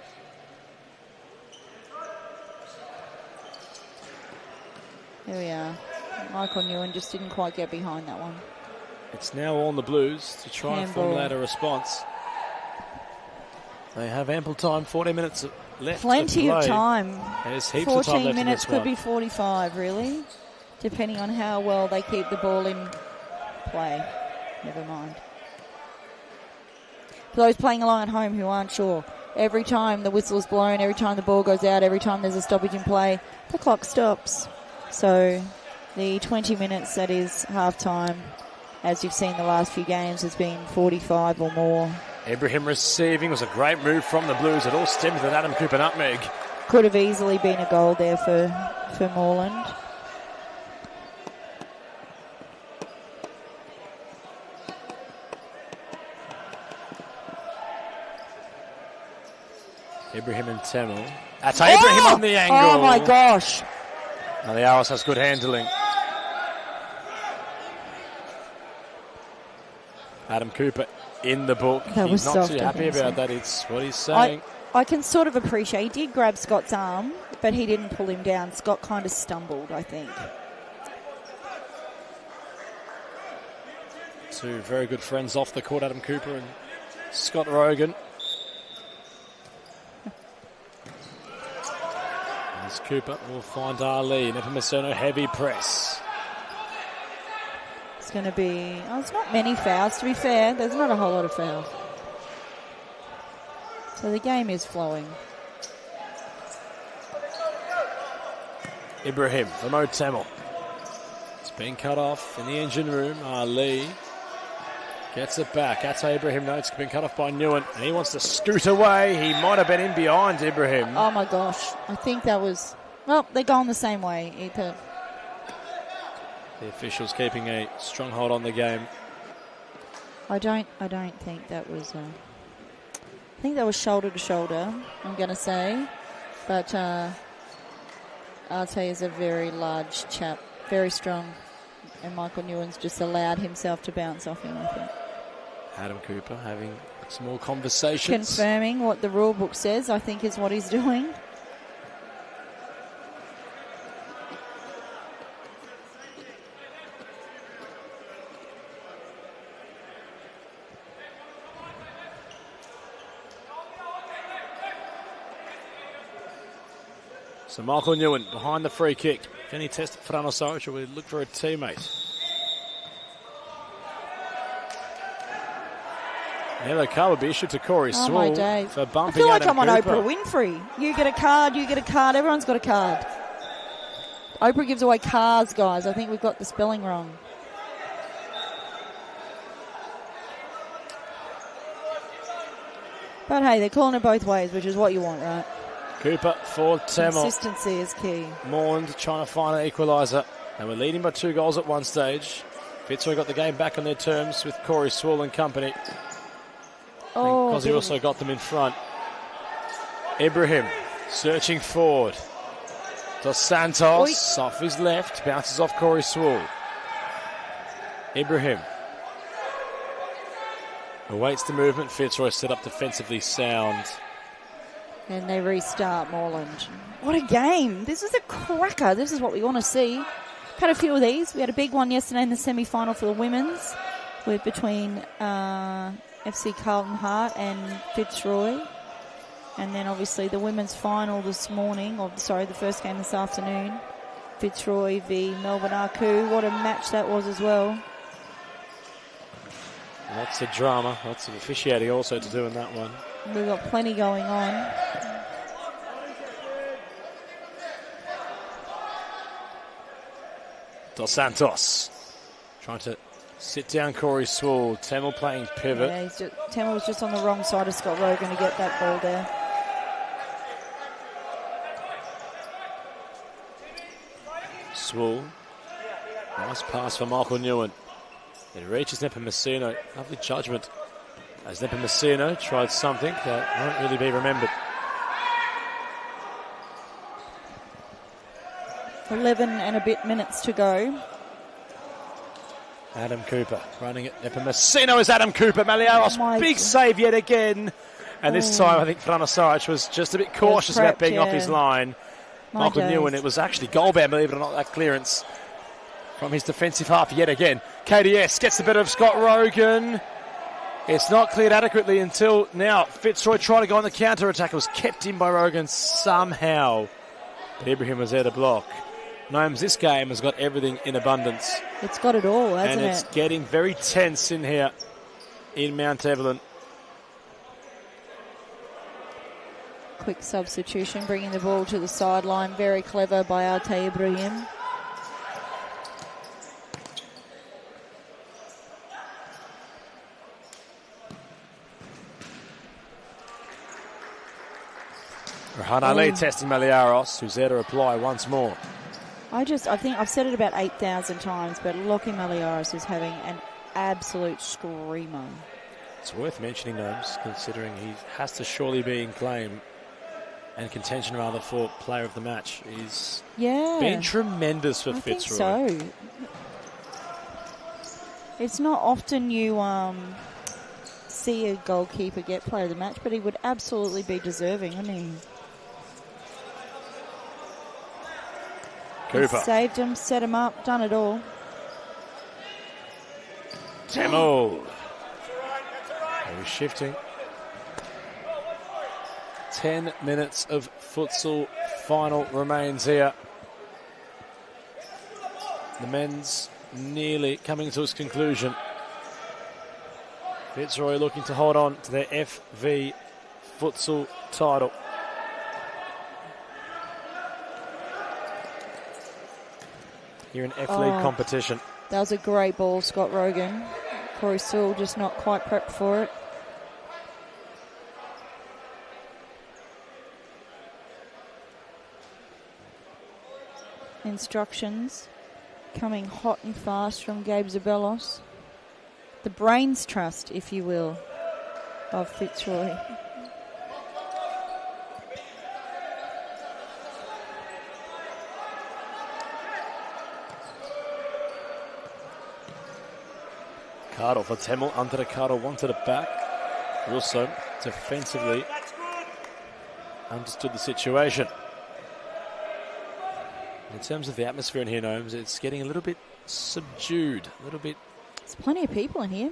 Here we are. Michael Newen just didn't quite get behind that one. It's now on the Blues to try and formulate a response. They have ample time, 40 minutes left. Plenty of time. There's heaps 14 of time left minutes, in this could be 45, really, depending on how well they keep the ball in play. Never mind. For those playing along at home who aren't sure, every time the whistle is blown, every time the ball goes out, every time there's a stoppage in play, the clock stops. So the 20 minutes that is half-time, as you've seen the last few games, has been 45 or more. Ibrahim receiving was a great move from the Blues. It all stemmed with an Adam Cooper nutmeg. Could have easily been a goal there for Moreland. Ibrahim and Tamil. That's Ibrahim on the angle. Oh my gosh. Now the Owls has good handling. Adam Cooper in the book. He's not too happy about that. It's what he's saying. I can sort of appreciate. He did grab Scott's arm, but he didn't pull him down. Scott kind of stumbled, I think. Two very good friends off the court, Adam Cooper and Scott Rogan. As Cooper will find Ali. Nepomuceno heavy press. It's going to be... Oh, it's not many fouls, to be fair. There's not a whole lot of fouls. So the game is flowing. Ibrahim from O'Tamel. It's been cut off in the engine room. Ali gets it back. That's Ibrahim. No, it's been cut off by Newen. And he wants to scoot away. He might have been in behind Ibrahim. Oh, my gosh. I think that was... Well, they're going the same way. Either. The officials keeping a strong hold on the game. I don't think that was... I think that was shoulder to shoulder, I'm going to say. But Arte is a very large chap, very strong. And Michael Newen's just allowed himself to bounce off him, I think. Adam Cooper having some more conversations. Confirming what the rule book says, I think, is what he's doing. So Michael Newen behind the free kick. Can he test it for Frano or will he look for a teammate? Yellow card would be issued to Corey Sewell for bumping I feel like Adam I'm on Cooper. Oprah Winfrey. You get a card, everyone's got a card. Oprah gives away cards, guys. I think we've got the spelling wrong. But hey, they're calling it both ways, which is what you want, right? Cooper for Tamil. Consistency is key. Moreland trying to find an equaliser. And we're leading by 2 goals at one stage. Fitzroy got the game back on their terms with Corey Swall and company. Because he also got them in front. Ibrahim searching forward. Dos Santos off his left. Bounces off Corey Swall. Ibrahim awaits the movement. Fitzroy set up defensively sound. And they restart Moreland. What a game. This is a cracker. This is what we want to see. Had a few of these. We had a big one yesterday in the semi-final for the women's between FC Carlton Hart and Fitzroy. And then obviously the women's final this morning, the first game this afternoon. Fitzroy v Melbourne Arcu. What a match that was as well. Lots of drama, lots of officiating also to do in that one. We've got plenty going on. Dos Santos trying to sit down Corey Swall. Tamil playing pivot. Yeah, Tamil was just on the wrong side of Scott Rogan to get that ball there. Swall. Nice pass for Michael Newen. It reaches Nepomuceno. Lovely judgment as Nepomuceno tried something that won't really be remembered. 11 and a bit minutes to go. Adam Cooper running it. Nepomuceno is Adam Cooper. Maliaros, big save yet again. And this time I think Franosaric was just a bit cautious about being off his line. Michael Newen, it was actually goal-bound, believe it or not, that clearance from his defensive half yet again. KDS gets the better of Scott Rogan. It's not cleared adequately until now. Fitzroy tried to go on the counter-attack. It was kept in by Rogan somehow. But Ibrahim was there to block. Gnomes, this game has got everything in abundance. It's got it all, hasn't it? And it's getting very tense in here in Mount Evelyn. Quick substitution, bringing the ball to the sideline. Very clever by Arte Ibrahim. Rahan Ali testing Maliaros, who's there to reply once more. I think I've said it about 8,000 times, but Lockie Maliaros is having an absolute screamer. It's worth mentioning, Gnomes, considering he has to surely be in claim and contention rather for player of the match. He's been tremendous for Fitzroy. I think so. It's not often you see a goalkeeper get player of the match, but he would absolutely be deserving, wouldn't he? Cooper. He's saved him, set him up, done it all. Tamil. He's shifting. 10 minutes of futsal final remains here. The men's nearly coming to its conclusion. Fitzroy looking to hold on to their FV futsal title. Here in F-League competition. That was a great ball, Scott Rogan. Corey Sewell just not quite prepped for it. Instructions coming hot and fast from Gabe Zabelos. The brains trust, if you will, of Fitzroy. Cardle for Tamil. Under Cardle wanted it back. Also defensively understood the situation. In terms of the atmosphere in here, Gnomes, it's getting a little bit subdued, a little bit. There's plenty of people in here.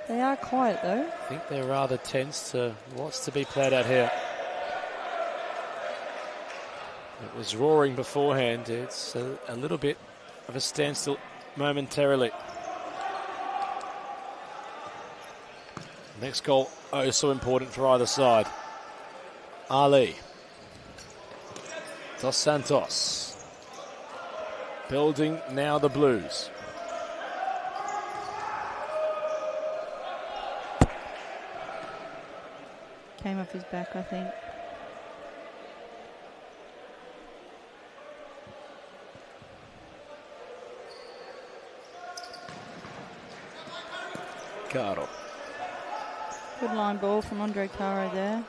They are quiet though. I think they're rather tense to what's to be played out here. It was roaring beforehand. It's a little bit of a standstill momentarily. Next goal, oh so important for either side. Ali. Dos Santos. Building now the Blues. Came off his back, I think. Caro. Good line ball from Andre Caro there.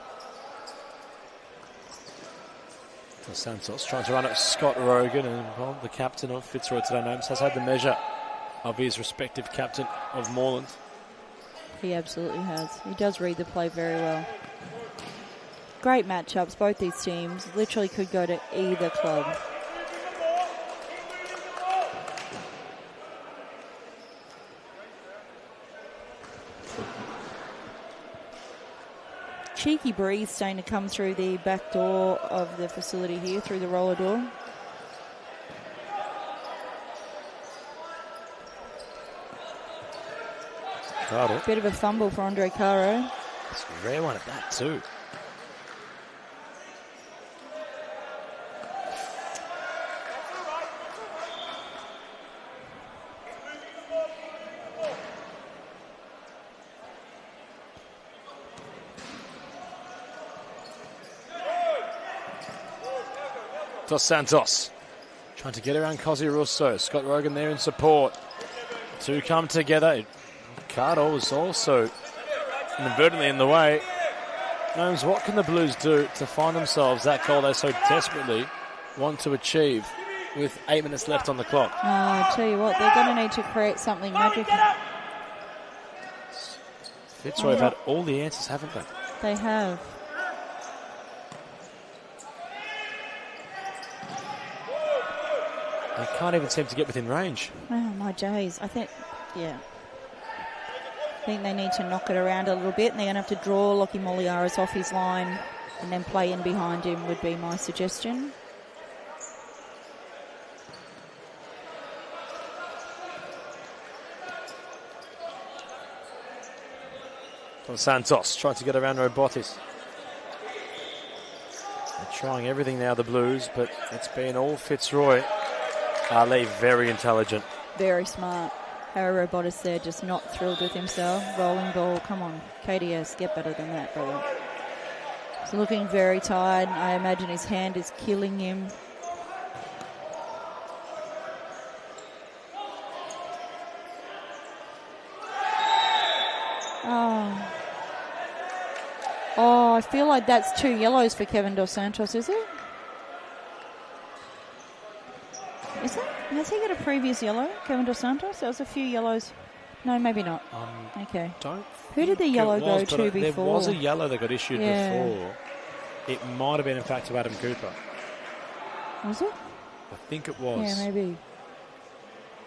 Dos Santos trying to run at Scott Rogan, and well, the captain of Fitzroy today, Gnomes, has had the measure of his respective captain of Moreland. He absolutely has. He does read the play very well. Great matchups, both these teams. Literally could go to either club. Cheeky breeze starting to come through the back door of the facility here, through the roller door. Caro. Bit of a fumble for Andre Caro. It's a rare one at that too. Dos Santos trying to get around Cosi Russo. Scott Rogan there in support. Two come together. Caro was also inadvertently in the way. Gnomes, what can the Blues do to find themselves that goal they so desperately want to achieve with 8 minutes left on the clock? I tell you what, they're going to need to create something magical. Fitzroy have had all the answers, haven't they? They have. They can't even seem to get within range. Oh, my days. I think they need to knock it around a little bit, and they're going to have to draw Lockie Moliaris off his line and then play in behind him would be my suggestion. Dos Santos trying to get around Robotis. They're trying everything now, the Blues, but it's been all Fitzroy. Ali, very intelligent. Very smart. Harry Robotis there, just not thrilled with himself. Rolling ball, come on. KDS, get better than that, brother. He's looking very tired. I imagine his hand is killing him. Oh, I feel like that's 2 yellows for Kevin Dos Santos, is it? Is it? Has he got a previous yellow, Kevin Dos Santos? There was a few yellows. No, maybe not. Okay. Who did the yellow go to before? There was a yellow that got issued before. It might have been, in fact, to Adam Cooper. Was it? I think it was. Yeah, maybe.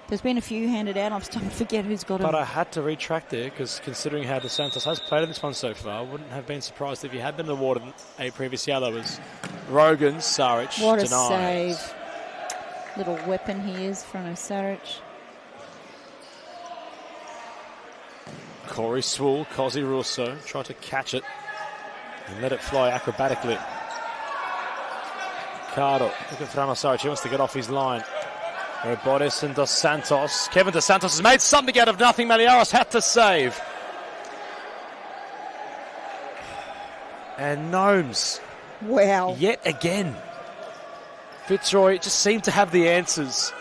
There's been a few handed out. I'm starting to forget who's got them. But I had to retract there because considering how Dos Santos has played in this one so far, I wouldn't have been surprised if he had been awarded a previous yellow as Rogan Saric What a denies. save. Little weapon he is from Saric. Corey Swool, Cosi Russo trying to catch it and let it fly acrobatically. Cardo, look at Frano Saric, he wants to get off his line. Robotis and Dos Santos. Kevin Dos Santos has made something out of nothing. Maliaros had to save. And Gnomes. Wow. Yet again. Fitzroy just seemed to have the answers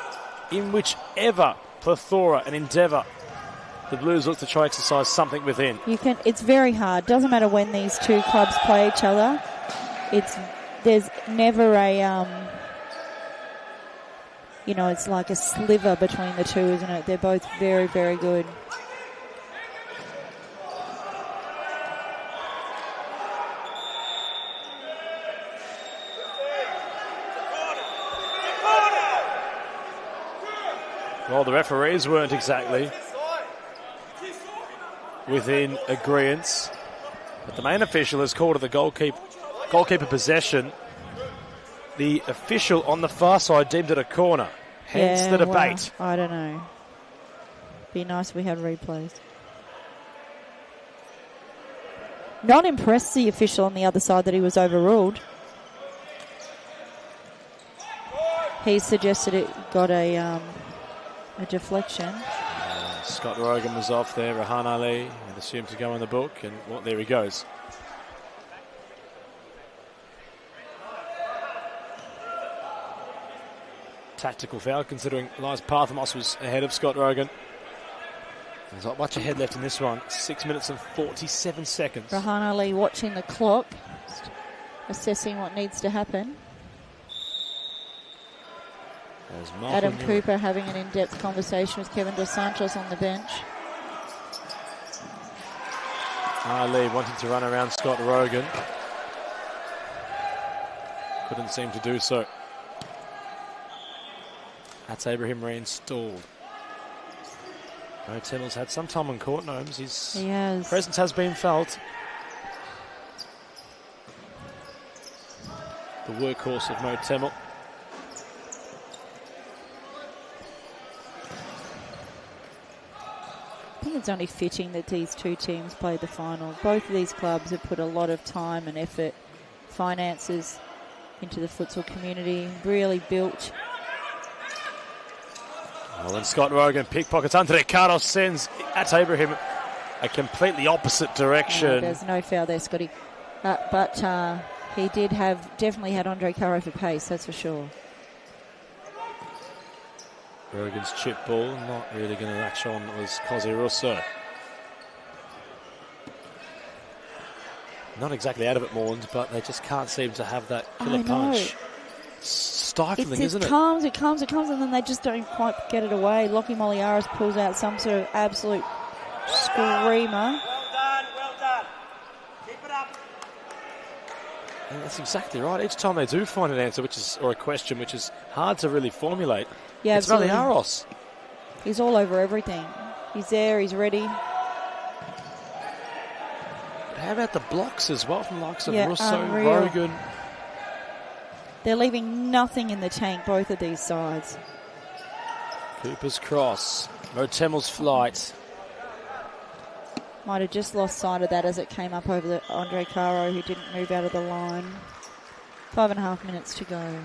in whichever plethora and endeavour the Blues look to try exercise something within. It's very hard. Doesn't matter when these two clubs play each other. There's never a it's like a sliver between the two, isn't it? They're both very, very good. Well, the referees weren't exactly within agreement, but the main official has called it the goalkeeper possession. The official on the far side deemed it a corner, hence the debate. Well, I don't know. Be nice if we had replays. Not impressed, the official on the other side, that he was overruled. He suggested it got a deflection. Scott Rogan was off there. Rahan Ali had assumed to go in the book, and there he goes. Tactical foul, considering Elias Parthamos was ahead of Scott Rogan. There's not much ahead left in this one. 6 minutes and 47 seconds. Rahan Ali watching the clock, assessing what needs to happen. Adam Cooper having an in-depth conversation with Kevin Dos Santos on the bench. Ali wanting to run around Scott Rogan. Couldn't seem to do so. That's Abraham reinstalled. Mo Temmel's had some time on court, Gnomes. His presence has been felt. The workhorse of Mo Temmel. I think it's only fitting that these two teams played the final. Both of these clubs have put a lot of time and effort, finances into the futsal community, really built. Well, and Scott Rogan pickpockets. Andre Carlos sends at Abraham a completely opposite direction. There's no foul there, Scotty. But he definitely had Andre Caro for pace, that's for sure. Rogan's chip ball, not really going to latch on. It was Cosi Russo. Not exactly out of it, Moreland, but they just can't seem to have that killer punch. Stifling, isn't it? It comes, and then they just don't quite get it away. Lockie Moliaris pulls out some sort of absolute screamer. Well done. Keep it up. And that's exactly right. Each time they do find an answer, or a question, which is hard to really formulate, yeah, it's absolutely. Maliaros. He's all over everything. He's there, he's ready. But how about the blocks as well from the likes of Russo, unreal. Rogan? They're leaving nothing in the tank, both of these sides. Cooper's cross. Mo Temmel's flight. Might have just lost sight of that as it came up over the Andre Caro, who didn't move out of the line. 5.5 minutes to go.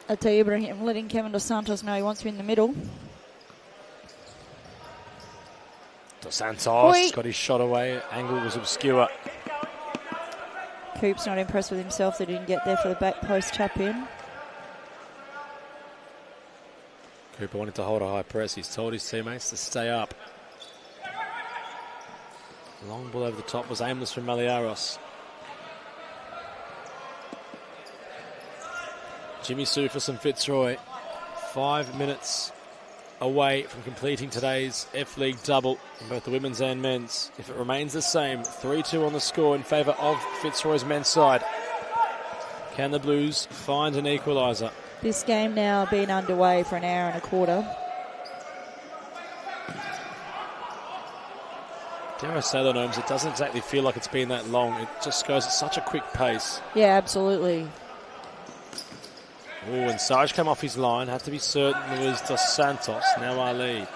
I'll tell you, Ibrahim letting Kevin Dos Santos know he wants to be in the middle. Dos Santos got his shot away. Angle was obscure. Coop's not impressed with himself that he didn't get there for the back post tap in. Cooper wanted to hold a high press. He's told his teammates to stay up. Long ball over the top was aimless from Maliaros. Jimmy Soufis and Fitzroy, 5 minutes away from completing today's F-League double in both the women's and men's. If it remains the same, 3-2 on the score in favour of Fitzroy's men's side. Can the Blues find an equaliser? This game now been underway for an hour and a quarter. Dare I say, though, Gnomes, it doesn't exactly feel like it's been that long. It just goes at such a quick pace. Yeah, absolutely. Oh, and Sarge came off his line. Had to be certain it was Dos Santos. Now Ali.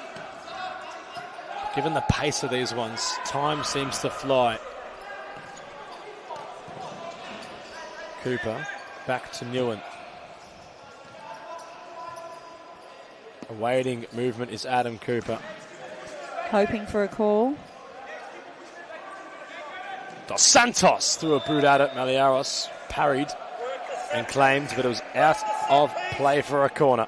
Given the pace of these ones, time seems to fly. Cooper back to Newen. Awaiting movement is Adam Cooper. Hoping for a call. Dos Santos threw a boot at it. Maliaros parried and claimed, but it was out of play for a corner.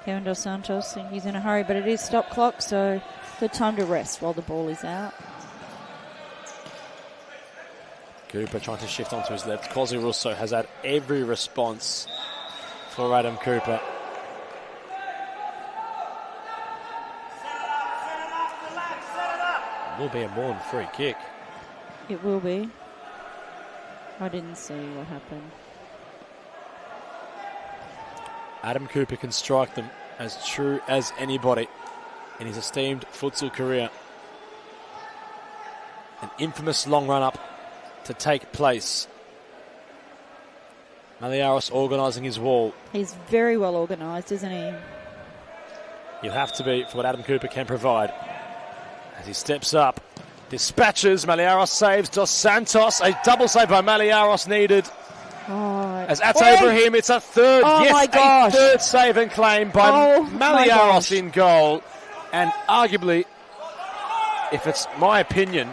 Kevin Dos Santos think he's in a hurry, but it is stop clock, so good time to rest while the ball is out. Cooper trying to shift onto his left. Cosi Russo has had every response for Adam Cooper. It will be a Moreland free kick. It will be. I didn't see what happened. Adam Cooper can strike them as true as anybody in his esteemed futsal career. An infamous long run-up to take place. Maliaros organising his wall. He's very well organised, isn't he? He'll have to be for what Adam Cooper can provide. As he steps up, dispatches, Maliaros saves Dos Santos. A double save by Maliaros needed. Oh, As at Ibrahim, it's a third. Oh yes, my gosh. A third save and claim by Maliaros in goal. And arguably, if it's my opinion,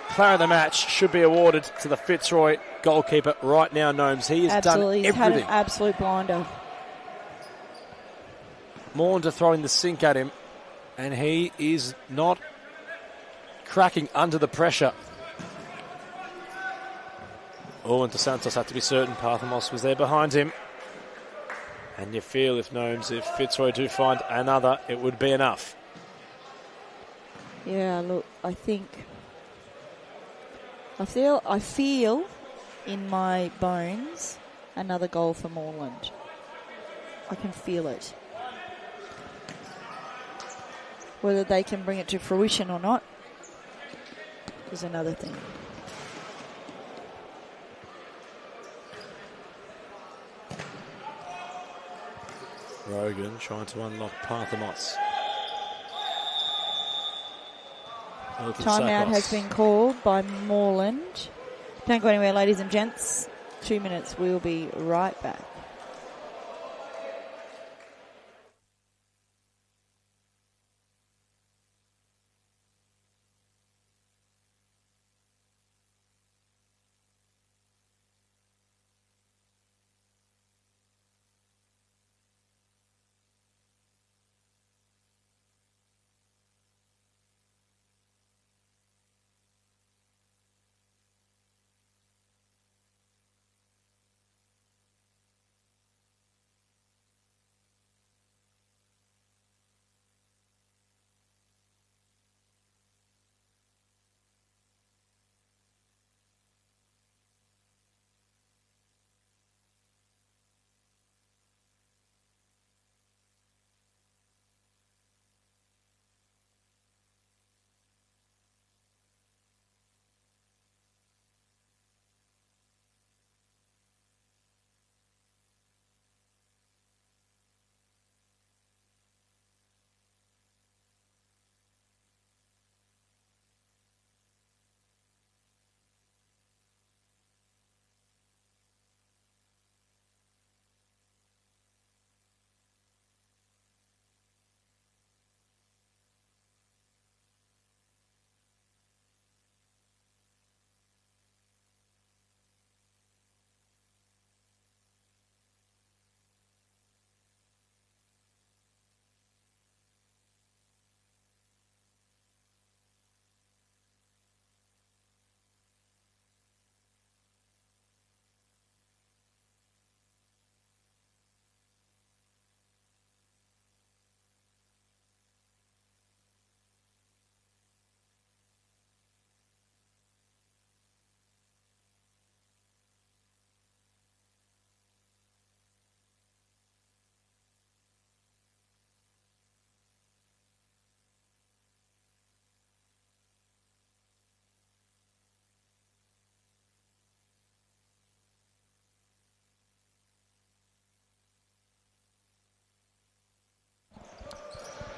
player of the match should be awarded to the Fitzroy goalkeeper right now, Gnomes. He has Absolutely. done everything. He's had an absolute blinder. Moreland are throwing the sink at him, and he is not cracking under the pressure. Oh, and DeSantos had to be certain Parthamos was there behind him. And you feel if Fitzroy do find another, it would be enough. Yeah, look, I feel in my bones another goal for Moreland. I can feel it. Whether they can bring it to fruition or not is another thing. Rogan trying to unlock Parthamos. Timeout has been called by Moreland. Don't go anywhere, ladies and gents. 2 minutes. We'll be right back.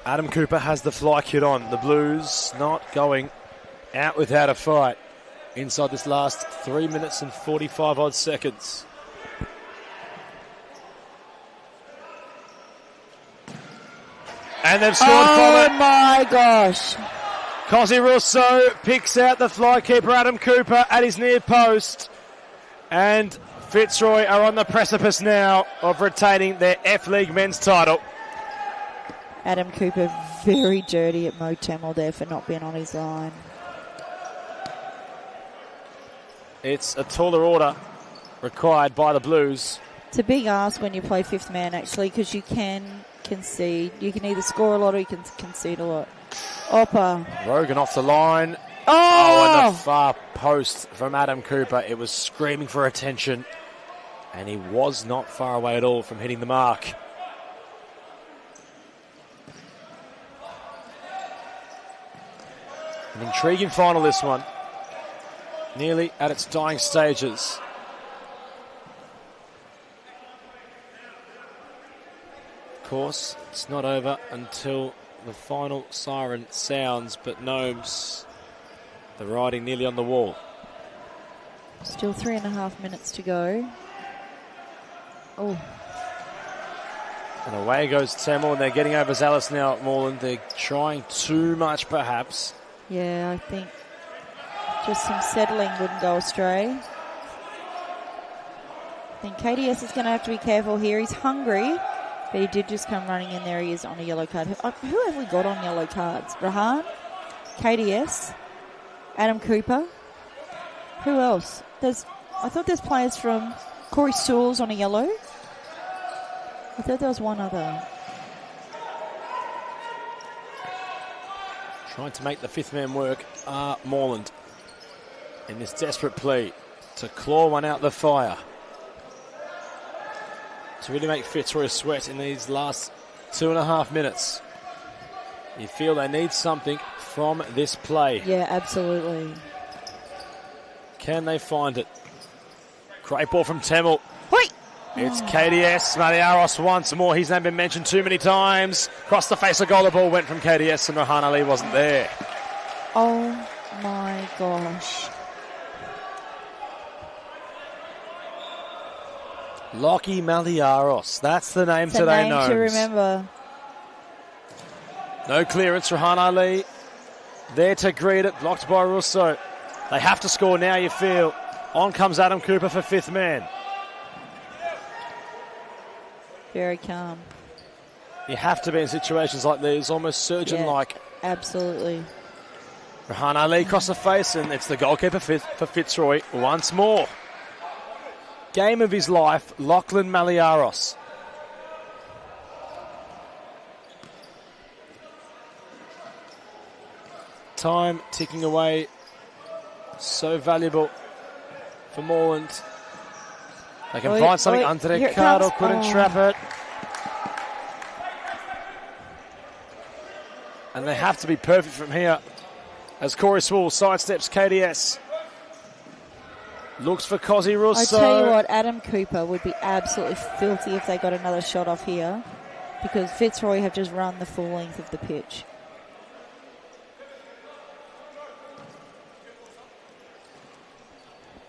Adam Cooper has the fly kit on. The Blues not going out without a fight inside this last 3 minutes and 45 odd seconds. And they've scored from it. Oh my gosh. Cosy Russo picks out the fly keeper Adam Cooper at his near post. And Fitzroy are on the precipice now of retaining their F-League men's title. Adam Cooper very dirty at Mo Tamil there for not being on his line. It's a taller order required by the Blues. It's a big ask when you play fifth man, actually, because you can concede. You can either score a lot or you can concede a lot. Oppa. Rogan off the line. Oh! And the far post from Adam Cooper. It was screaming for attention. And he was not far away at all from hitting the mark. An intriguing final, this one. Nearly at its dying stages. Of course, it's not over until the final siren sounds, but Gnomes, the writing nearly on the wall. Still 3.5 minutes to go. Oh. And away goes Tamil, and they're getting overzealous now at Moreland. They're trying too much, perhaps. Yeah, I think just some settling wouldn't go astray. I think KDS is going to have to be careful here. He's hungry, but he did just come running in there. He is on a yellow card. Who have we got on yellow cards? Rahan, KDS, Adam Cooper. Who else? I thought there's players from Corey Sewell's on a yellow. I thought there was one other. Trying to make the fifth man work are Moreland in this desperate plea to claw one out the fire. To really make Fitzroy sweat in these last 2.5 minutes. You feel they need something from this play. Yeah, absolutely. Can they find it? Great ball from Temel. Wait. It's KDS. Maliaros once more. His name been mentioned too many times. Across the face of goal, the ball went from KDS and Rahan Ali wasn't there. Oh my gosh. Lockie Maliaros. That's the name It's a today, name Gnomes. to remember. No clearance. Rahan Ali there to greet it. Blocked by Russo. They have to score now, you feel. On comes Adam Cooper for fifth man. Very calm. You have to be in situations like these, almost surgeon-like. Yeah, absolutely. Rahan Ali across the face, and it's the goalkeeper for Fitzroy once more. Game of his life, Lachlan Maliaros. Time ticking away. So valuable for Moreland. They can find something. Andre Caro couldn't trap it. And they have to be perfect from here. As Corey Sewell sidesteps KDS. Looks for Cozzy Russo. I tell you what, Adam Cooper would be absolutely filthy if they got another shot off here, because Fitzroy have just run the full length of the pitch.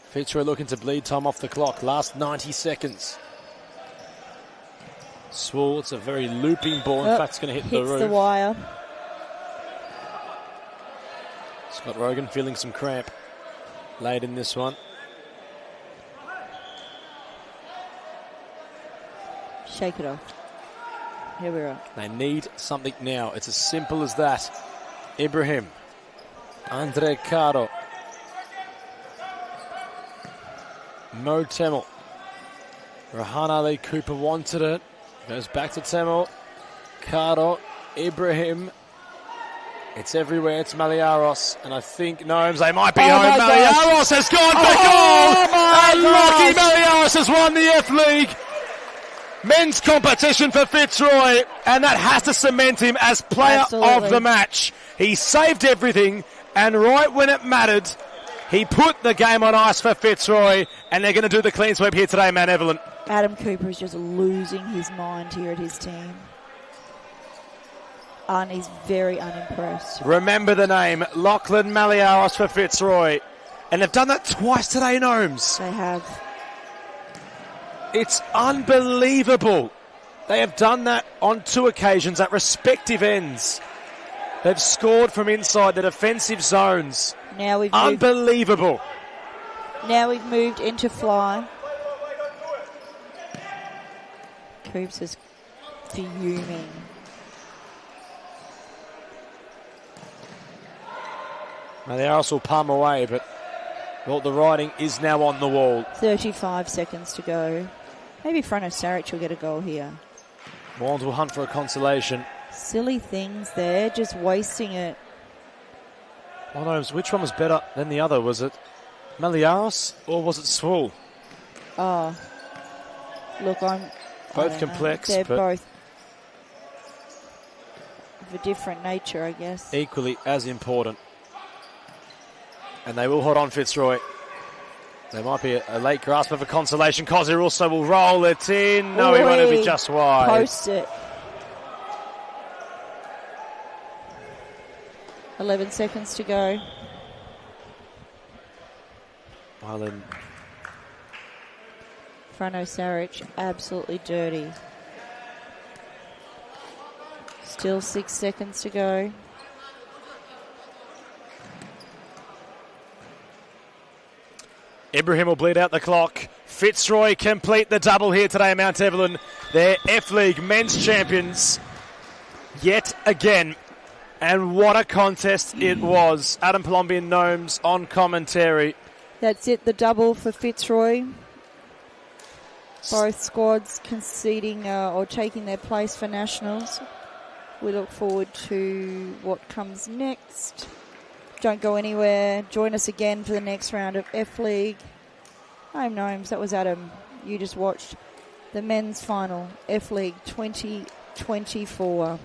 Fitzroy looking to bleed time off the clock. Last 90 seconds. Sewell, it's a very looping ball. In fact, it's going to hit the roof. Hits the wire. Scott Rogan feeling some cramp late in this one. Shake it off. Here we are. They need something now. It's as simple as that. Ibrahim. Andre Caro. Mo Temel. Rahan Ali Cooper wanted it. Goes back to Temel. Caro. Ibrahim. It's everywhere. It's Maliaros. And I think Gnomes, they might be home. Maliaros has gone back on. And Lockie Maliaros has won the F-League. Men's competition for Fitzroy. And that has to cement him as player of the match. He saved everything. And right when it mattered, he put the game on ice for Fitzroy. And they're going to do the clean sweep here today, Mount Evelyn. Adam Cooper is just losing his mind here at his team. And he's very unimpressed. Remember the name, Lachlan Maliaros for Fitzroy. And they've done that twice today, Gnomes. They have. It's unbelievable. They have done that on 2 occasions at respective ends. They've scored from inside the defensive zones. Now we've unbelievable. Now we've moved into fly. Coops is fuming. Maliaros will palm away, but well, the writing is now on the wall. 35 seconds to go. Maybe Frano Saric will get a goal here. Moreland will hunt for a consolation. Silly things there, just wasting it. Well, no, which one was better than the other? Was it Maliaros or was it Sewell? Oh, look, both complex. They're but both of a different nature, I guess. Equally as important. And they will hold on Fitzroy. There might be a late grasp of a consolation. Cozzy also will roll it in. No, he won't. It'll be just wide. Post it. 11 seconds to go. Ireland. Frano Saric, absolutely dirty. Still 6 seconds to go. Ibrahim will bleed out the clock. Fitzroy complete the double here today, Mount Evelyn. They're F-League men's champions yet again. And what a contest it was. Adam Palombi and Gnomes on commentary. That's it, the double for Fitzroy. Both squads conceding or taking their place for nationals. We look forward to what comes next. Don't go anywhere. Join us again for the next round of F-League. I'm Gnomes, that was Adam. You just watched the men's final, F-League 2024.